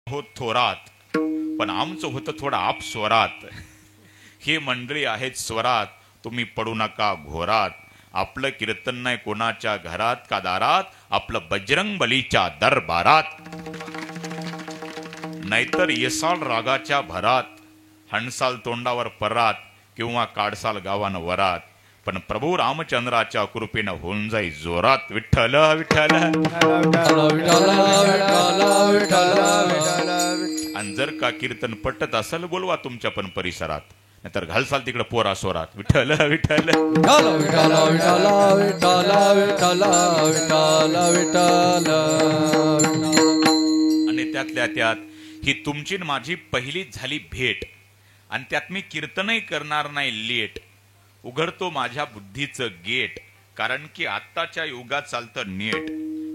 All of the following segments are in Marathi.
हो थोरात, पण आमचं होतं थोडं आप स्वरात. हे मंडळी आहेत स्वरात, तुम्ही पडू नका घोरात. आपलं कीर्तन नाही कोणाच्या घरात का दारात, आपलं बजरंग बलीच्या दरबारात. नाहीतर येसाल रागाच्या भरात, हणसाल तोंडावर परात, किंवा काढसाल गावान वरात. पण प्रभू रामचंद्राच्या कृपेनं होऊन जाई जोरात. विठ्ठल विठ्ठल. आणि जर का कीर्तन पटत असेल बोलवा तुमच्या पण परिसरात, नाहीतर घालसाल तिकडे पोरा स्वरात. विठ्ठल विठ्ठल. आणि त्यातल्या त्यात ही तुमची माझी पहिलीच झाली भेट, आणि त्यात मी कीर्तनही करणार नाही लेट. उघडतो माझ्या बुद्धीचं गेट, कारण की आत्ताच्या युगात चालतं नेट.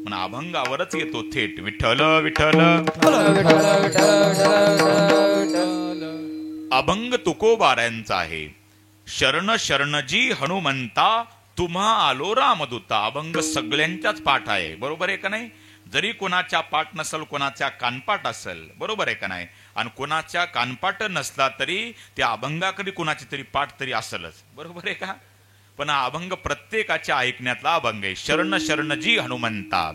पण अभंगावरच येतो थेट. विठ्ठल विठ्ठल. अभंग तुकोबाऱ्यांचा आहे. शरण शरणजी हनुमंता, तुम्हा आलो रामदूता. अभंग सगळ्यांच्याच पाठ आहे, बरोबर आहे का नाही? जरी कोणाच्या पाठ नसल, कोणाच्या कानपाट असेल, बरोबर आहे का नाही? आणि कोणाच्या कानपाट नसला तरी त्या अभंगाकडे कोणाची तरी पाठ तरी असेलच, बरोबर आहे का? पण हा अभंग प्रत्येकाच्या ऐकण्यातला अभंग आहे. शरण शरणजी हनुमंता.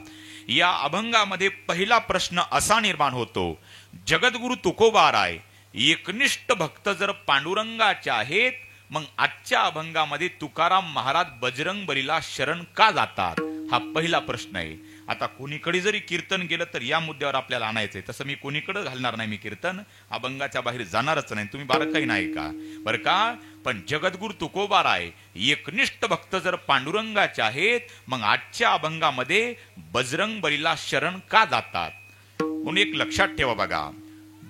या अभंगामध्ये पहिला प्रश्न असा निर्माण होतो, जगद्गुरु तुकोबाराय एकनिष्ठ भक्त जर पांडुरंगाचे आहेत, मग आजच्या अभंगामध्ये तुकाराम महाराज बजरंग बलीला शरण का जातात, हा पहिला प्रश्न आहे. आता कोणीकडे जरी कीर्तन गेलं तर या मुद्द्यावर आपल्याला आणायचंय. तसं मी कोणीकडे घालणार नाही, मी कीर्तन अभंगाच्या बाहेर जाणारच नाही. तुम्ही बारकाही नाही का, बरं का? पण जगद्गुरु तुकोबाराय एकनिष्ठ भक्त जर पांडुरंगाचे आहेत, मग आजच्या अभंगामध्ये बजरंग बलीला शरण का जातात. म्हणून एक लक्षात ठेवा बघा,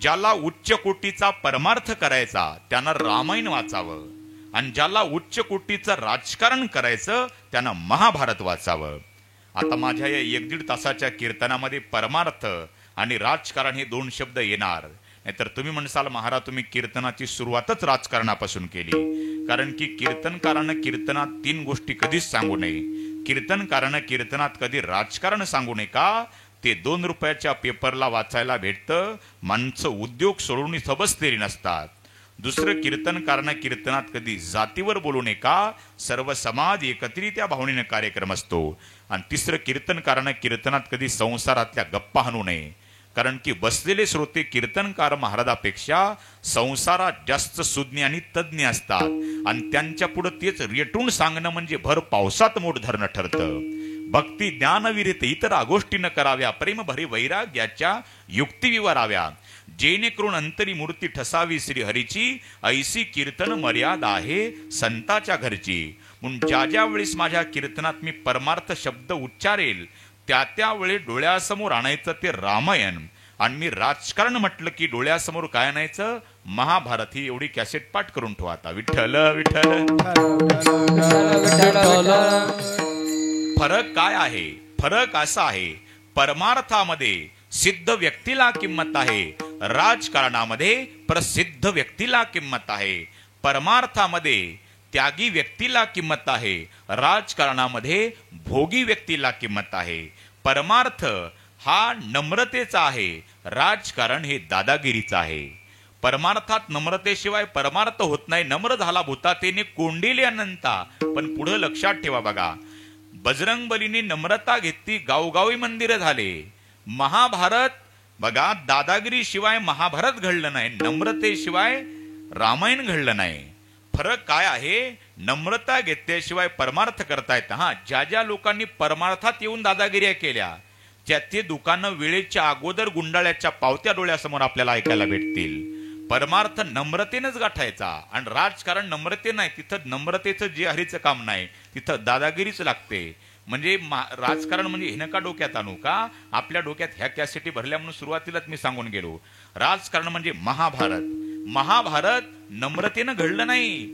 ज्याला उच्च कोटीचा परमार्थ करायचा त्यानं रामायण वाचावं, आणि ज्याला उच्च कोटीचं राजकारण करायचं त्यानं महाभारत वाचावं. आता माझ्या या 1-1.5 तासाच्या कीर्तनामध्ये परमार्थ आणि राजकारण हे 2 शब्द येणार. नाहीतर तुम्ही म्हणसाल महाराज तुम्ही कीर्तनाची सुरुवातच राजकारणापासून केली. कारण की कीर्तनकारानं कीर्तनात 3 गोष्टी कधीच सांगू नये. कीर्तनकारानं कीर्तनात कधी राजकारण सांगू नये का? ते 2 रुपयाच्या पेपरला वाचायला भेटतं. माणसं उद्योग सोडून इथं बसलेली नसतात. दुसरं, कीर्तनकारानं कीर्तनात कधी जातीवर बोलू नये का? सर्व समाज एकत्रित या भावनेनं कार्यक्रम असतो. आणि तिसरं, कीर्तनकारानं कीर्तनात कधी संसारातल्या गप्पा हाणू नये. कारण की बसलेले श्रोते कीर्तनकार महाराजापेक्षा संसारात जास्त सुज्ञ आणि तज्ञ असतात, आणि त्यांच्या पुढे तेच रेटून सांगणं म्हणजे भर पावसात मोठ धरणं ठरतं. भक्ती ज्ञानविरहित इतर गोष्टी न कराव्या, प्रेम भरी वैराग्याच्या युक्ती विवराव्या, जेणेकरून अंतरी मूर्ती ठसावी श्रीहरीची, ऐसी कीर्तन मर्यादा आहे संताच्या घरची. म्हणून ज्या ज्या वेळेस माझ्या कीर्तनात मी परमार्थ शब्द उच्चारेल त्या वेळी डोळ्यासमोर आणायचं ते रामायण, आणि मी राजकारण म्हटलं की डोळ्यासमोर काय आणायचं? महाभारत. ही एवढी कॅसेट पाठ करून ठेवा आता. विठ्ठल विठ्ठल. फरक काय आहे? फरक असा आहे, परमार्थामध्ये सिद्ध व्यक्तीला किंमत आहे, राजकारणामध्ये प्रसिद्ध व्यक्तीला किंमत आहे. परमार्थामध्ये त्यागी व्यक्तीला किंमत आहे, राजकारणामध्ये भोगी व्यक्तीला किंमत आहे. परमार्थ हा नम्रतेचा आहे, राजकारण हे दादागिरीचं आहे. परमार्थात नम्रतेशिवाय परमार्थ होत नाही. नम्र झाला भूतातेने कोंडिले अनंता. पण पुढे लक्षात ठेवा बघा, बजरंग बलीने नम्रता घेतली, गावगावी मंदिर झाले. महाभारत बघा, दादागिरीशिवाय महाभारत घडलं नाही, नम्रतेशिवाय रामायण घडलं नाही. फरक काय आहे? नम्रता घेतल्याशिवाय परमार्थ करता येतं. हा, ज्या ज्या लोकांनी परमार्थात येऊन दादागिऱ्या केल्या त्या ते दुकानं वेळेच्या अगोदर गुंडाळ्याच्या पावत्या डोळ्यासमोर आपल्याला ऐकायला भेटतील. परमार्थ नम्रतेनंच गाठायचा, आणि राजकारण नम्रते नाही. तिथं नम्रतेचं जे हरीचं काम नाही, तिथं दादागिरीच लागते. म्हणजे राजकारण म्हणजे हे नका डोक्यात आणू का? आपल्या डोक्यात ह्या कॅसेटी भरल्या म्हणून सुरुवातीलाच मी सांगून गेलो. राजकारण म्हणजे महाभारत. महाभारत नम्रतेनं घडलं नाही.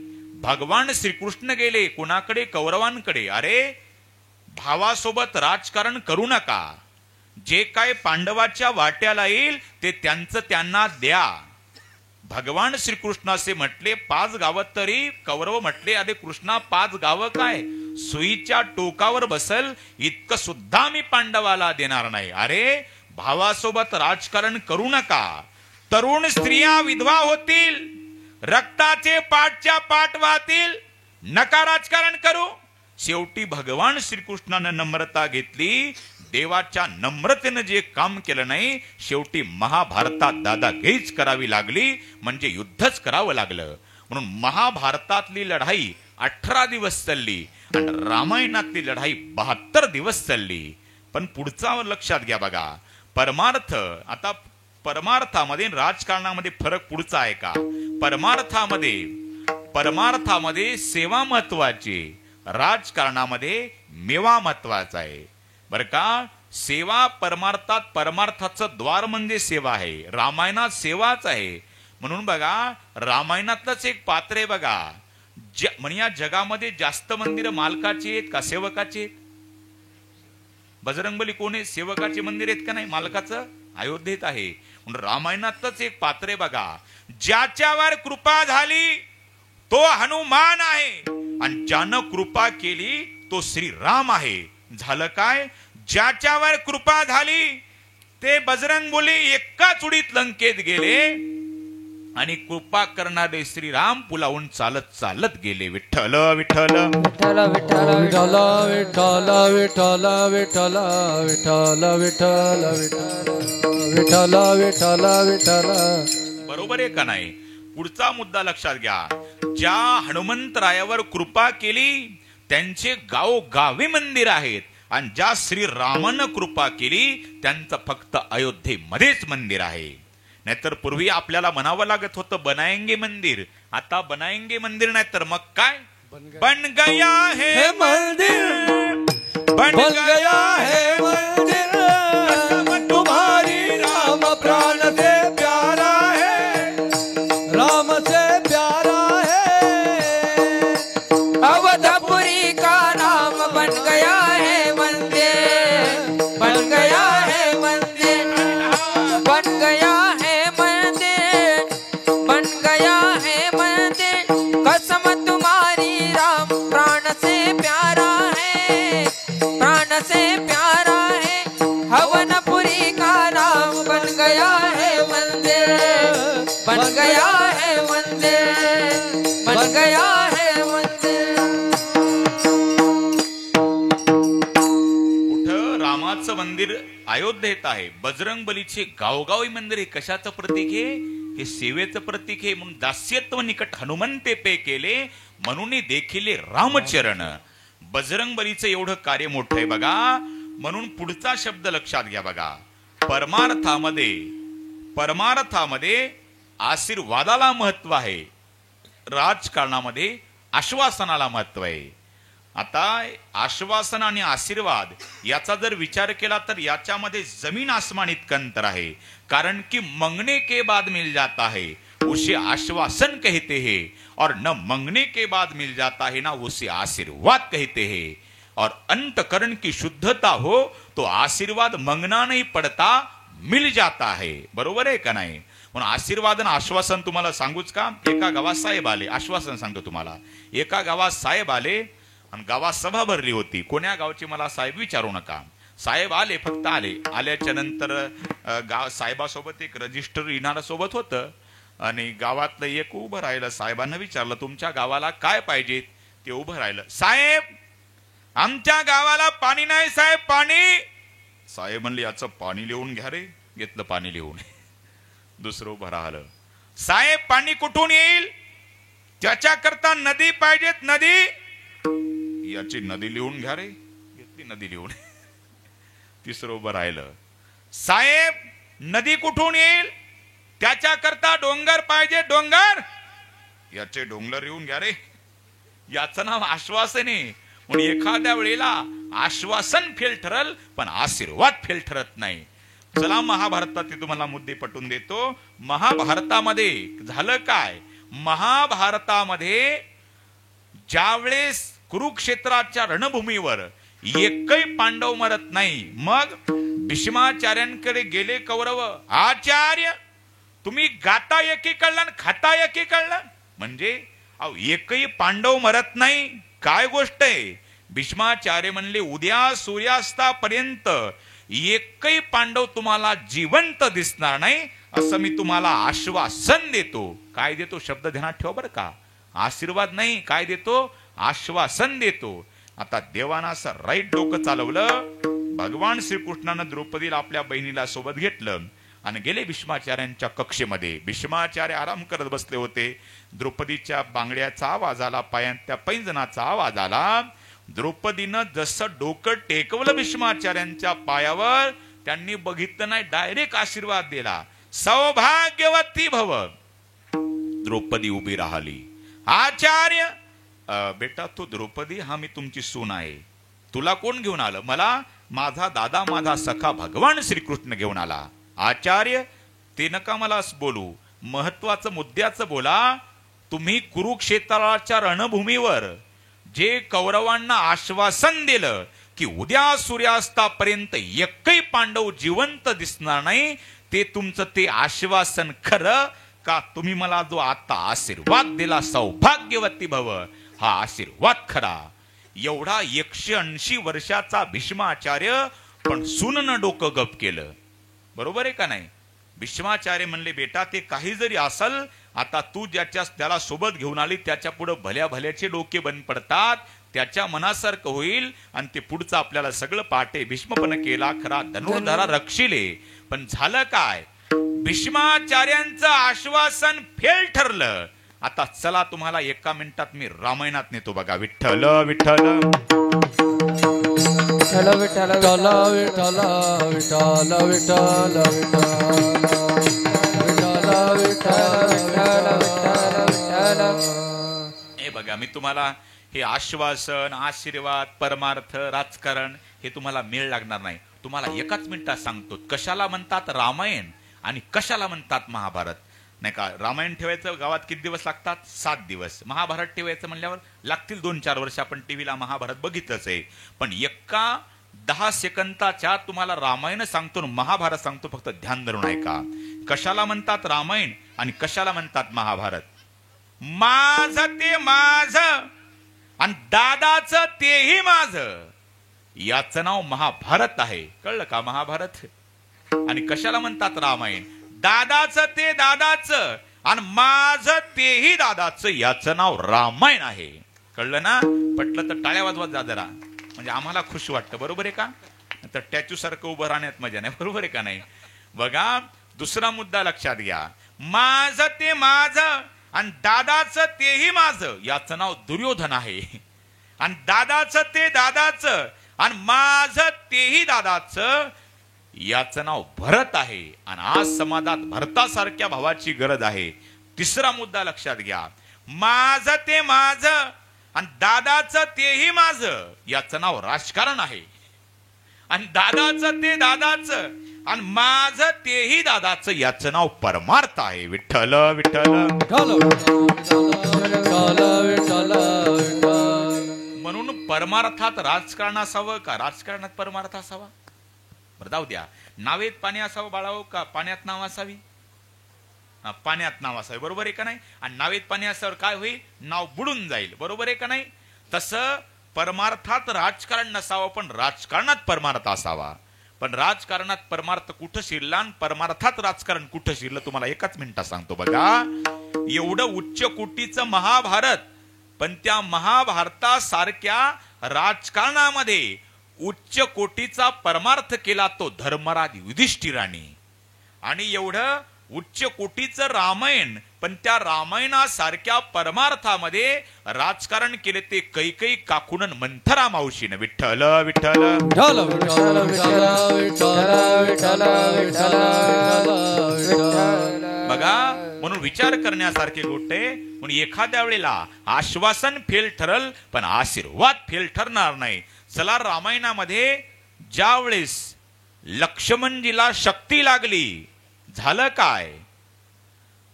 भगवान श्रीकृष्ण गेले कोणाकडे? कौरवांकडे. अरे भावासोबत राजकारण करू नका. जे काय पांडवाच्या वाट्याला येईल ते त्यांचं त्यांना द्या. भगवान श्रीकृष्ण असे म्हटले 5 गावं तरी. कौरव म्हटले अरे कृष्णा 5 गावं काय, सुईच्या टोकावर बसल इतकं सुद्धा मी पांडवाला देणार नाही. अरे भावासोबत राजकारण करू नका. तरुण स्त्रिया विधवा होतील, रक्ताचे पाठच्या पाठ वाहतील, नका राजकारण करू. शेवटी भगवान श्रीकृष्णानं नम्रता घेतली. देवाच्या नम्रतेनं जे काम केलं नाही, शेवटी महाभारतात दादागिरीच करावी लागली, म्हणजे युद्धच करावं लागलं. म्हणून महाभारतातली लढाई 18 दिवस चालली आणि रामायणातली लढाई 72 दिवस चालली. पण पुढचा लक्षात घ्या बघा, परमार्थ. आता परमार्थामध्ये राजकारणामध्ये फरक पुढचा आहे का? परमार्थामध्ये सेवा महत्वाची, राजकारणामध्ये मेवा महत्वाचा आहे. बर का? सेवा परमार्थात, परमार्थाचं द्वार म्हणजे सेवा आहे. रामायणात सेवाच आहे. म्हणून बघा, रामायणातलंच एक पात्र आहे बघा, म्हणजे या जगामध्ये जास्त मंदिर मालकाची आहेत का सेवकाची आहेत? बजरंगबली कोण आहे? सेवकाचे मंदिर आहेत का नाही? मालकाचं अयोध्येत आहे. म्हणून रामायणातलंच एक पात्र आहे बघा, ज्याच्यावर कृपा झाली तो हनुमान आहे आणि ज्यानं कृपा केली तो श्रीराम आहे. झालं काय? ज्याच्यावर कृपा झाली ते बजरंगबली एका चुडीत लंकेत गेले आणि कृपा करणारे श्रीराम पुलावून चालत चालत गेले. विठ्ठल विठ्ठल विठ्ठल विठ्ठल विठ्ठल विठ्ठल विठ्ठल विठ्ठल विठ्ठल विठ्ठल विठ्ठल विठ्ठल विठ्ठल. बरोबर आहे का नाही? पुढचा मुद्दा लक्षात घ्या. ज्या हनुमंतरायावर कृपा केली त्यांचे गावोगावी मंदिर आहेत आणि ज्या श्रीरामानं कृपा केली त्यांचं फक्त अयोध्येमध्येच मंदिर आहे. नाहीतर पूर्वी आपल्याला म्हणावं लागत होतं बनाएंगे मंदिर. आता बनाएंगे मंदिर नाही तर मग काय? बन गया है मंदिर, बन गया है मंदिर, तुम्हारी राम प्राण से प्यारा है, राम से प्यारा है. अवधपुरी का नाम बन गया है मंदिर, बन गया है मंदिर, बन गया है मंदिर, बन गया है मंदिर. कसम तुम्हारी राम प्राण से प्यारा है, प्राण से प्यारा है. हवनपुरी का नाम बन गया है मंदिर, बन गया है मंदिर, बन गया है मंदिर. कुठं रामाचं मंदिर अयोध्येत आहे. बजरंगबलीचे गावोगावी मंदिर हे कशाचं प्रतीक आहे? हे सेवेचं प्रतीक आहे. म्हणून दास्यत्व निकट हनुमंते पे केले, म्हणून देखील रामचरण. बजरंगबलीचं एवढं कार्य मोठं आहे बघा. म्हणून पुढचा शब्द लक्षात घ्या बघा, परमार्थामध्ये आशीर्वादाला महत्व आहे, राजकारणामध्ये आश्वासनाला महत्व आहे. आता आश्वासन आणि आशीर्वाद याचा जर विचार केला तर याच्यामध्ये जमीन आसमान इतकं अंतर आहे. कारण की मंगने के बाद मिल जाता है उसे आश्वासन कहते हैं, और न मंगने के बाद मिल जाता है ना उसे आशीर्वाद कहते हैं. और अंतकरण की शुद्धता हो तो आशीर्वाद मंगना नहीं पड़ता, मिल जाता है. बरोबर आहे का नाही? म्हणून आशीर्वाद आणि आश्वासन तुम्हाला सांगूच का? एका गावात साहेब आले. आश्वासन सांगतो तुम्हाला. एका गावात साहेब आले आणि गावात सभा भरली होती. कोण्या गावची मला साहेब विचारू नका. साहेब आले, फक्त आले. आल्याच्या नंतर गाव साहेबासोबत एक रजिस्टर येणारा सोबत होतं आणि गावातलं एक उभं राहिलं. साहेबांना विचारलं तुमच्या गावाला काय पाहिजे? ते उभं राहिलं. साहेब आमच्या गावाला पाणी नाही साहेब, पाणी. साहेब म्हणले याचं पाणी लिहून घ्या रे. घेतलं पाणी लिहून. दुसरं उभं राहिलं. साहेब पाणी कुठून येईल? त्याच्याकरता नदी पाहिजेत, नदी. याची नदी लिहून घ्या रे. घेतली नदी लिहून. तिसरं उभं राहिलं. साहेब नदी कुठून येईल? त्याच्याकरता डोंगर पाहिजे, डोंगर. याचे डोंगर लिहून घ्या रे. याचं नाव आश्वासन आहे. म्हणून एखाद्या वेळेला आश्वासन फेल ठरल पण आशीर्वाद फेल ठरत नाही. चला महाभारतातील तुम्हाला मुद्दे पटवून देतो. महाभारतामध्ये झालं काय? महाभारतामध्ये ज्यावेळेस कुरुक्षेत्राच्या रणभूमीवर एकही पांडव मरत नाही, मग भीष्माचार्यांकडे गेले कौरव. आचार्य तुम्ही गाता एकीकडला खाता एकीकडला, म्हणजे एकही पांडव मरत नाही. काय गोष्ट आहे? भीष्माचार्य म्हणले उद्या सूर्यास्तापर्यंत एकही पांडव तुम्हाला जिवंत दिसणार नाही असं मी तुम्हाला आश्वासन देतो. काय देतो शब्द ध्यानात ठेवा बरं का, आशीर्वाद नाही, काय देतो, आश्वासन देतो. आता देवानं असं राईट डोकं चालवलं. भगवान श्रीकृष्णानं द्रौपदीला आपल्या बहिणीला सोबत घेतलं आणि गेले भीष्माचार्यांच्या कक्षेमध्ये. भीष्माचार्य आराम करत बसले होते. द्रौपदीच्या बांगड्याचा आवाज आला, पायांच्या पैंजनाचा आवाज आला. द्रौपदीनं जसं डोकं टेकवलं भीष्माचार्यांच्या पायावर, त्यांनी बघितलं नाही, डायरेक्ट आशीर्वाद दिला, सौभाग्यवती भव. द्रौपदी उभी राहिली. आचार्य, बेटा तू द्रौपदी, हा मी तुमची सून आहे. तुला कोण घेऊन आलं? मला माझा दादा, माझा सखा भगवान श्रीकृष्ण घेऊन आला. आचार्य, ते नका मला बोलू, महत्वाचं मुद्द्याचं बोला. तुम्ही कुरुक्षेत्राच्या रणभूमीवर जे कौरवांना आश्वासन दिलं की उद्या सूर्यास्तापर्यंत एकही पांडव जिवंत दिसणार नाही, ते तुमचं ते आश्वासन खरं का? तुम्ही मला जो आता आशीर्वाद दिला सौभाग्यवती भव, हा आशीर्वाद खरा. एवढा 180 वर्षाचा भीष्माचार्य पण सुननं डोकं गप केलं. बरोबर आहे का नाही? भीष्माचार्य म्हणले, बेटा ते काही जरी असल, आता तू त्याला सोबत घेऊन आली, त्याच्या पुढे भल्या भल्याचे डोके बंद पडतात, त्याच्या मनासारखं होईल आणि ते पुढचं आपल्याला सगळं पाटे. भीष्मपण केला खरा, धनुर्धरा रक्षिले, पण झालं काय? भीष्माचार्यांचं आश्वासन फेल ठरलं. आता चला तुम्हाला एका मिनिटात मी रामायणात नेतो बघा. विठ्ठल विठ्ठल विठ्ठल विठ्ठल विठ्ठल विठ्ठल विठ्ठल विठ्ठल विठ्ठल विठ्ठल. हे बघा, मी तुम्हाला हे आश्वासन, आशीर्वाद, परमार्थ, राजकारण हे तुम्हाला मेळ लागणार नाही. तुम्हाला एकाच मिनिटात सांगतो कशाला म्हणतात रामायण आणि कशाला म्हणतात महाभारत. नाही का, रामायण ठेवायचं गावात किती दिवस लागतात? 7 दिवस. महाभारत ठेवायचं म्हणल्यावर लागतील 2-4 वर्ष. आपण टीव्हीला महाभारत बघितलंच आहे. पण एका 10 सेकंदाच्या तुम्हाला रामायण सांगतो, महाभारत सांगतो, फक्त ध्यान धरून ऐका. कशाला म्हणतात रामायण आणि कशाला म्हणतात महाभारत? माझं ते माझं आणि दादाचं तेही माझं, याचं नाव महाभारत आहे. कळलं का? महाभारत. आणि कशाला म्हणतात रामायण? दादाचं ते दादाचं आणि माझं तेही दादाचं, याचं नाव रामायण आहे. कळलं ना? पटलं तर टाळ्या वाजवत जा जरा, म्हणजे आम्हाला खुश वाटतं. बरोबर आहे का? तर स्टॅच्यू सारखं उभं राहण्यात मजा नाही. बरोबर आहे का नाही? बघा, दुसरा मुद्दा लक्षात घ्या. माझं ते माझं आणि दादाचं तेही माझं, याचं नाव दुर्योधन आहे. आणि दादाचं ते दादाचं आणि माझं तेही दादाचं, याचं नाव भरत आहे. आणि आज समाजात भरतासारख्या भावाची गरज आहे. तिसरा मुद्दा लक्षात घ्या. माझं ते माझं आणि दादाचं तेही माझं, याचं नाव राजकारण आहे. आणि दादाचं ते दादाचं आणि माझं तेही दादाचं, याचं नाव परमार्थ आहे. विठ्ठल विठ्ठल म्हणून परमार्थात राजकारण असावं का राजकारणात परमार्थ असावा? बरं, जाऊ द्या. नावेत पाणी असावं बाळावं का पाण्यात नाव असावी? पाण्यात नाव असावे. बरोबर आहे का नाही? आणि नावेत पाणी असल्यावर काय होईल? नाव बुडून जाईल. बरोबर आहे का नाही? तसं परमार्थात राजकारण नसावं, पण राजकारणात परमार्थ असावा. पण राजकारणात परमार्थ कुठं शिरला आणि परमार्थात राजकारण कुठं शिरलं, तुम्हाला एकाच मिनिटात सांगतो बघा. एवढं उच्च कोटीचं महाभारत, पण त्या महाभारतासारख्या राजकारणामध्ये उच्च कोटीचा परमार्थ केला तो धर्मराज युधिष्ठिराने. आणि एवढं उच्च कोटीचं रामायण, पण त्या रामायणासारख्या परमार्थामध्ये राजकारण केले ते कैकेयी काकून मंथरा मावशीनं. विठ्ठल विठ्ठल बघा, म्हणून विचार करण्यासारखी गोष्ट आहे. म्हणून एखाद्या वेळेला आश्वासन फेल ठरल, पण आशीर्वाद फेल ठरणार नाही. चला, रामायणामध्ये ज्या वेळेस लक्ष्मणजीला शक्ती लागली, झालं काय?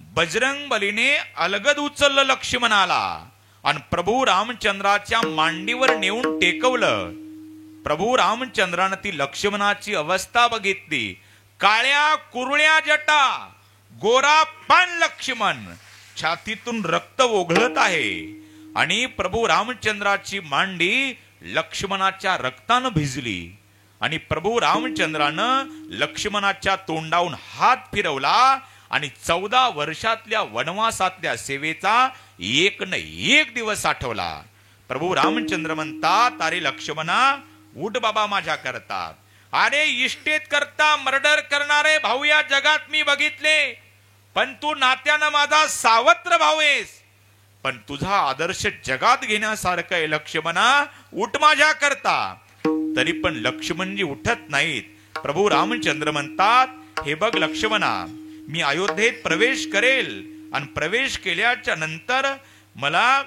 बजरंग बलीने अलगद उचललं लक्ष्मणाला आणि प्रभू रामचंद्राच्या मांडीवर नेऊन टेकवलं. प्रभू रामचंद्रानं ती लक्ष्मणाची अवस्था बघितली. काळ्या कुरळ्या जटा, गोरा पान लक्ष्मण, छातीतून रक्त ओघळत आहे. आणि प्रभू रामचंद्राची मांडी लक्ष्मणाच्या रक्तानं भिजली. आणि प्रभू रामचंद्रानं लक्ष्मणाच्या तोंडावरून हात फिरवला आणि 14 वर्षातल्या वनवासातल्या सेवेचा एक न एक दिवस आठवला. प्रभू रामचंद्र म्हणतात, अरे लक्ष्मणा उठ बाबा माझ्या करता. अरे इष्टेत करता मर्डर करणारे भाऊ या जगात मी बघितले, पण तू नात्यानं माझा सावत्र भाऊ आहेस. पण तुझा आदर्श जगात घेण्यासारखं आहे लक्ष्मणा, उठ माझ्या करता. तरी पण लक्ष्मणजी उठत नाहीत. प्रभू रामचंद्र म्हणतात, हे बघ लक्ष्मणा, मी अयोध्येत प्रवेश करेल आणि प्रवेश केल्याच्या नंतर मला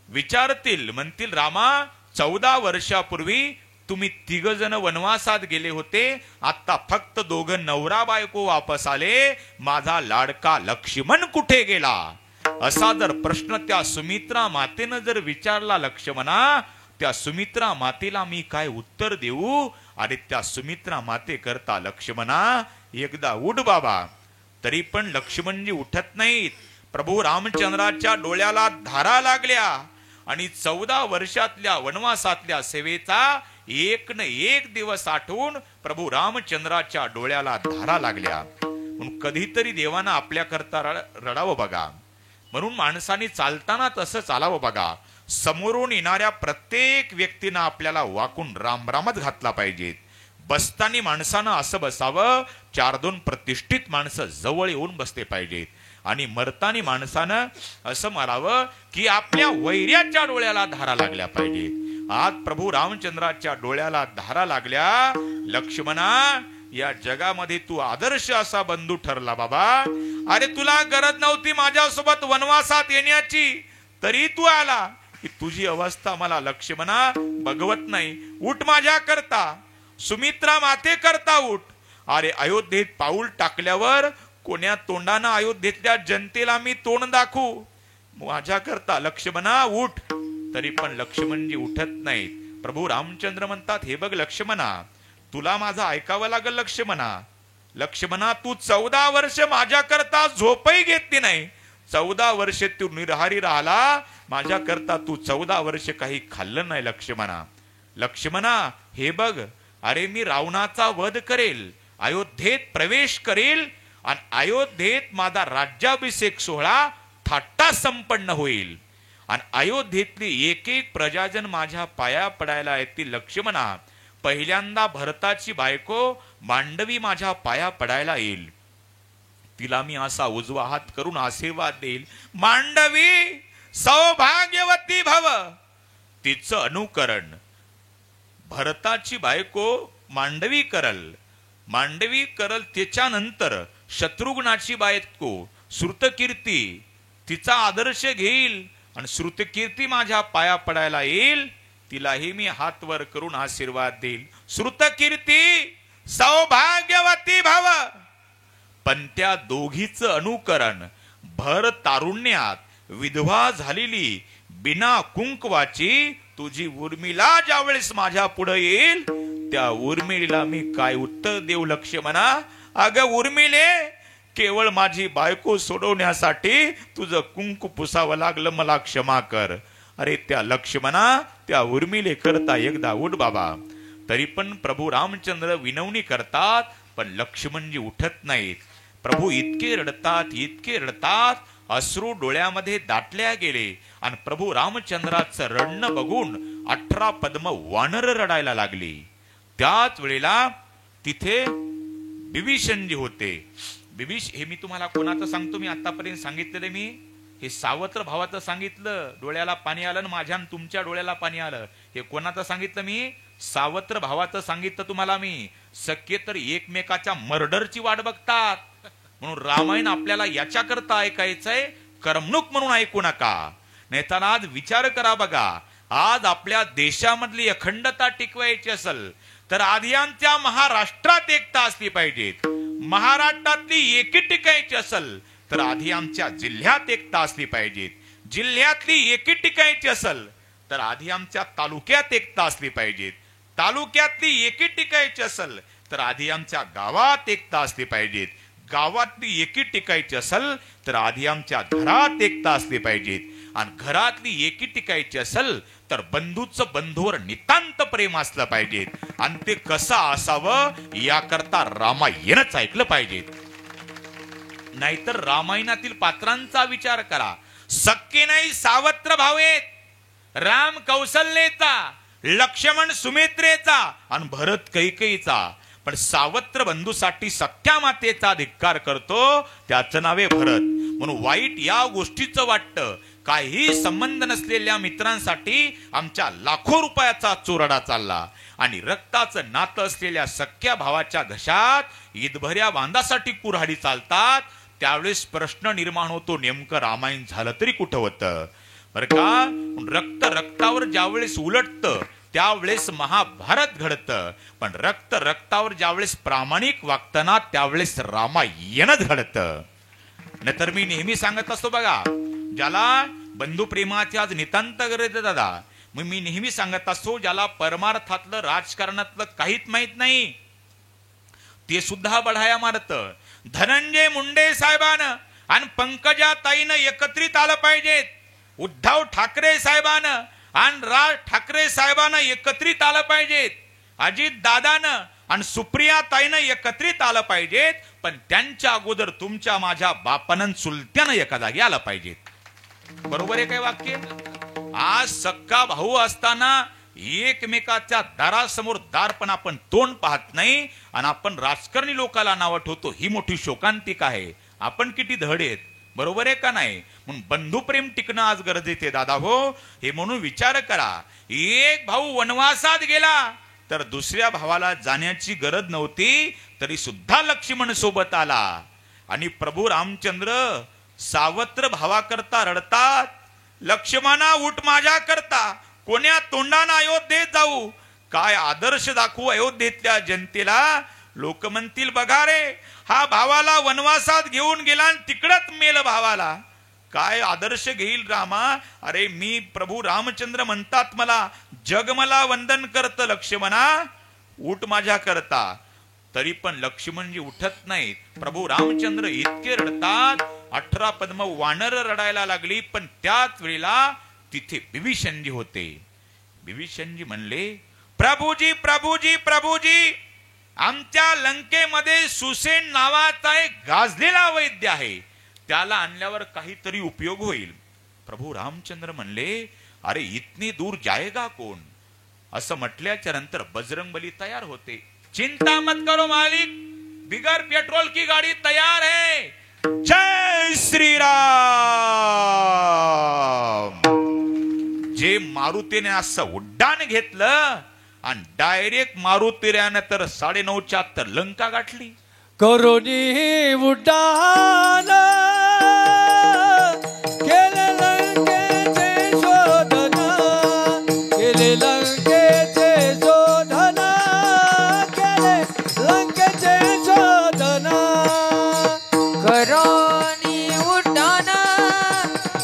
विचारतील, म्हणतील रामा 14 वर्षापूर्वी तुम्ही 3 जण वनवासात गेले होते, आता फक्त 2 नवरा बायको वापस आले, माझा लाडका लक्ष्मण कुठे गेला. असा जर प्रश्न त्या सुमित्रा मातेनं जर विचारला लक्ष्मणा, त्या सुमित्रा मातेला मी काय उत्तर देऊ. अरे त्या सुमित्रा माते करता लक्ष्मणा एकदा उठ बाबा. तरी पण लक्ष्मणजी उठत नाहीत. प्रभू रामचंद्राच्या डोळ्याला धारा लागल्या आणि 14 वर्षातल्या वनवासातल्या सेवेचा एक न एक दिवस आठवून प्रभू रामचंद्राच्या डोळ्याला धारा लागल्या. म्हणून कधीतरी देवानं आपल्या करता रडावं बघा. म्हणून माणसाने चालताना तसं चालावं बघा. समोरून येणाऱ्या प्रत्येक व्यक्तीनं आपल्याला वाकून रामरामच घातला पाहिजे. बसताना माणसानं असं बसावं, 4-2 प्रतिष्ठित माणसं जवळ येऊन बसते पाहिजेत. आणि मरतानी माणसानं असं मारावं की आपल्या वैर्याच्या डोळ्याला धारा लागल्या पाहिजेत. आज प्रभू रामचंद्राच्या डोळ्याला धारा लागल्या. लक्ष्मणा या जगामध्ये तू आदर्श असा बंधू ठरला बाबा. अरे तुला गरज नव्हती माझ्यासोबत वनवासात येण्याची, तरी तू आला. की तुझी अवस्था मला लक्ष्मणा बघवत नाही. उठ माझ्या करता, सुमित्रा माते करता उठ. अरे अयोध्येत पाऊल टाकल्यावर कोण्या तोंडानं अयोध्येतल्या जनतेला मी तोंड दाखवू. माझ्या करता लक्ष्मणा उठ. तरी पण लक्ष्मणजी उठत नाहीत. प्रभू रामचंद्र म्हणतात, हे बघ लक्ष्मणा, तुला माझं ऐकावं लागल लक्ष्मणा. लक्ष्मणा तू 14 वर्ष माझ्या करता झोपही घेतली नाही. 14 वर्ष तू निरहारी राहिला, माझ्या करता तू 14 वर्ष काही खाल्लं नाही लक्ष्मणा. लक्ष्मणा हे बघ, अरे मी रावणाचा वध करेल, अयोध्येत प्रवेश करेल आणि अयोध्येत माझा राज्याभिषेक सोहळा थाटा संपन्न होईल आणि अयोध्येतली एक एक प्रजाजन माझ्या पाया पडायला येतील लक्ष्मणा. पहिल्यांदा भरताची बायको मांडवी माझ्या पाया पडायला येईल. तिला मी असा उजवा हात करून आशीर्वाद देईल, मांडवी सौभाग्यवती भव. तिचं अनुकरण भरताची बायको मांडवी करल. मांडवी करल त्याच्यानंतर शत्रुघ्नाची बायको श्रुतकीर्ती तिचा आदर्श घेईल आणि श्रुतकीर्ती माझ्या पाया पडायला येईल. तिलाही मी हात वर करून आशीर्वाद देईल, श्रुतकीर्ती सौभाग्यवती भव. पण त्या दोघीचं अनुकरण भर तारुण्यात विधवा झालेली बिना कुंकवाची तुझी उर्मिला ज्यावेळेस माझ्या पुढे येईल, त्या उर्मिला मी काय उत्तर देऊ लक्ष्मणा. अगं उर्मिले, केवळ माझी बायको सोडवण्यासाठी तुझं कुंकू पुसावं लागलं, मला क्षमा कर. अरे त्या लक्ष्मणा त्या उर्मिले करता एकदा उठ बाबा. तरी पण प्रभू रामचंद्र विनवणी करतात, पण लक्ष्मणजी उठत नाहीत. प्रभू इतके रडतात, इतके रडतात, अश्रू डोळ्यामध्ये दाटल्या गेले आणि प्रभू रामचंद्राचं रडणं बघून 18 पद्म वानर रडायला लागली. त्याच वेळेला तिथे बिभीषणजी होते. हे मी तुम्हाला कोणाचं सांगतो, मी आतापर्यंत सांगितलेलं मी हे सावत्र भावाचं सांगितलं, डोळ्याला पाणी आलं ना माझ्या तुमच्या डोळ्याला पाणी आलं. हे कोणाचं सांगितलं मी? सावत्र भावाचं सांगितलं तुम्हाला मी. सख्य तर एकमेकाच्या मर्डरची वाट बघतात. म्हणून रामायण आपल्याला याच्याकरता ऐकायचंय, करमणूक म्हणून ऐकू नका. नाहीतर आज विचार करा बघा, आज आपल्या देशामधली अखंडता टिकवायची असेल तर आधी आमच्या महाराष्ट्रात एकता असली पाहिजे. महाराष्ट्रातली एकी टिकायची असेल तर आधी आमच्या जिल्ह्यात एकता असली पाहिजे. जिल्ह्यातली एकी टिकायची असेल तर आधी आमच्या तालुक्यात एकता असली पाहिजे. तालुक्यातली एकी टिकायची असेल तर आधी आमच्या गावात एकता असली पाहिजे. गावातली एकी टिकायची असेल तर आधी आमच्या घरात एकता असली पाहिजे. आणि घरातली एकी टिकायची असेल तर बंधूचं बंधूवर नितांत प्रेम असलं पाहिजे. आणि ते कसं असावं याकरता रामायणच ऐकलं पाहिजे. नाहीतर रामायणातील पात्रांचा विचार करा. सख्खे नाही सावत्र भाव आहेत. राम कौशल्येचा, लक्ष्मण सुमित्रेचा आणि भरत कैकेयीचा. पण सावत्र बंधूसाठी सख्या मातेचा धिक्कार करतो, त्याचं नावे भरत. म्हणून वाईट या गोष्टीचं वाटतं. काही संबंध नसलेल्या मित्रांसाठी आमच्या लाखो रुपयाचा चोरडा चालला आणि रक्ताचं नातं असलेल्या सख्या भावाच्या घशात ईदभऱ्या बांधासाठी कुऱ्हाडी चालतात. त्यावेळेस प्रश्न निर्माण होतो, नेमकं रामायण झालं तरी कुठं होतं? बरं का? रक्त रक्तावर ज्यावेळेस उलटतं त्यावेळेस महाभारत घडतं. पण रक्त रक्तावर ज्यावेळेस प्रामाणिक वागताना त्यावेळेस रामायणच घडतं. नाहीतर मी नेहमी सांगत असतो बघा, ज्याला बंधुप्रेमाची आज नितांत गरज आहे दादा, मग मी नेहमी सांगत असतो, ज्याला परमार्थातलं राजकारणातलं काहीच माहित नाही ते सुद्धा बढाया मारत. धनंजय मुंडे साहेबानं आणि पंकजा ताईनं एकत्रित आलं पाहिजेत. उद्धव ठाकरे साहेबानं आणि राज ठाकरे साहेबांना एकत्रित आलं पाहिजेत. अजित दादानं आणि सुप्रिया ताईनं एकत्रित आलं पाहिजेत. पण त्यांच्या अगोदर तुमच्या माझ्या बापानं चुलत्यानं एका जागी आलं पाहिजेत. बरोबर आहे काय वाक्य? आज सक्का भाऊ असताना एकमेकाच्या दारासमोर दार पण आपण तोंड पाहत नाही आणि आपण राजकारणी लोकांना नाव ठेवतो. ही मोठी शोकांतिक आहे. आपण किती धड आहेत. बरोबर आहे का नाही? म्हणून बंधुप्रेम टिकणं आज गरजेचे आहे दादा हो. हे म्हणून विचार करा, एक भाऊ वनवासात गेला तर दुसऱ्या भावाला जाण्याची गरज नव्हती, तरी सुद्धा लक्ष्मण सोबत आला. आणि प्रभू रामचंद्र सावत्र भावाकरता रडतात, लक्ष्मणा उठ माझ्या करता, कोण्या तोंडानं अयोध्येत जाऊ, काय आदर्श दाखवू अयोध्येतल्या जनतेला. लोक म्हणतील बघा रे, हा भावाला वनवासात घेऊन गेला आणि तिकडच मेल भावाला. काय आदर्श घेईल रामा? अरे मी प्रभू रामचंद्र म्हणतात मला, जग मला वंदन करत लक्ष्मणा उठ माझ्या करता. तरी पण लक्ष्मणजी उठत नाहीत. प्रभू रामचंद्र इतके रडतात, 18 पद्म वानर रडायला लागली. पण त्याच वेळेला तिथे विभीषणजी होते. विभीषणजी म्हणले, प्रभूजी प्रभूजी प्रभूजी, आमच्या लंकेमध्ये सुसेन नावाचा एक गाजलेला वैद्य आहे, त्याला आणल्यावर काहीतरी उपयोग होईल. प्रभू रामचंद्र म्हणले, अरे इतनी दूर जाएगा कोण? असं म्हटल्याच्या नंतर बजरंगबली तयार होते. चिंता मत करो मालिक, बिगर पेट्रोल की गाडी तयार है. जय श्री राम. जे मारुतीने असं उड्डाण घेतलं आणि डायरेक्ट मारुतीऱ्यानं तर 9:30च्या तर लंका गाठली. करोनी उड्डाण केले लंकेचे शोधन, केले लंकेचे शोधन, केले लंकेचे शोधन. करोनी उड्डाण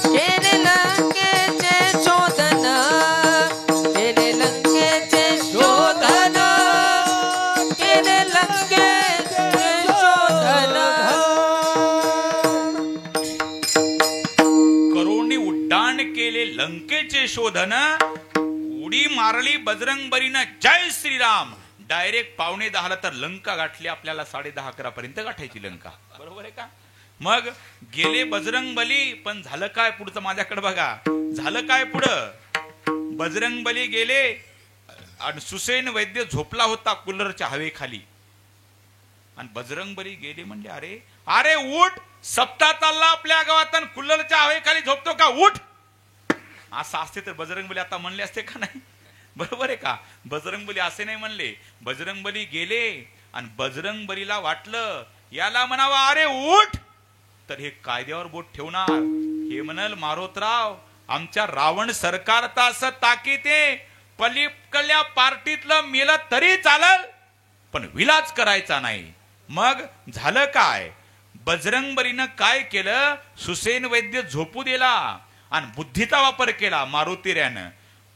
केले लंकेचे शोधन, केले लंकेचे शोधन, केले लंकेचे शोधन. करोनी उड्डाण केले लंकेचे शोधन, उडी मारली बजरंगबलीनं जय श्रीराम. डायरेक्ट 9:45 तर लंका गाठली. आपल्याला 10:30-11 पर्यंत गाठायची लंका. बरोबर आहे का? मग गेले बजरंगबली, पण झालं काय पुढचं? माझ्याकडे बघा, झालं काय पुढं? बजरंगबली गेले आणि सुसेन वैद्य झोपला होता कूलरच्या हवेखाली. आणि बजरंगबली गेले, म्हणले अरे अरे उठ, सप्ताह चालला आपल्या गावात आणि कूलरच्या हवेखाली झोपतो का? उठ. असं असते तर बजरंगबली आता म्हणले असते का नाही? बरोबर आहे का? बजरंगबली असे नाही म्हणले. बजरंगबली गेले आणि बजरंगबलीला वाटलं याला म्हणावं अरे उठ, तर हे कायद्यावर बोट ठेवणार. हे म्हणाल मारोतराव, आमच्या रावण सरकारचा असं ताकीद आहे, पलीकडल्या पार्टीतलं मेलं तरी चालल, पण विलाज करायचा नाही. मग झालं काय? बजरंगबलीनं काय केलं? सुसेन वैद्य झोपू दिला आणि बुद्धीचा वापर केला. मारुतीऱ्यानं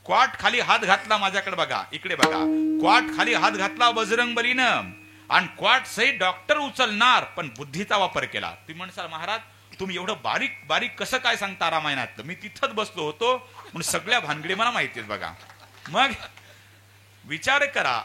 क्वाट खाली हात घातला. माझ्याकडे बघा, इकडे बघा, क्वाट खाली हात घातला बजरंगबलीनं आणि क्वाट सही डॉक्टर उचलणार, पण बुद्धीचा वापर केला. तुम्ही म्हणसाल महाराज तुम्ही एवढं बारीक बारीक कसं काय सांगता रामायणातलं? मी तिथंच बसलो होतो म्हणून सगळ्या भानगडी मला माहिती आहेत बघा. मग विचार करा,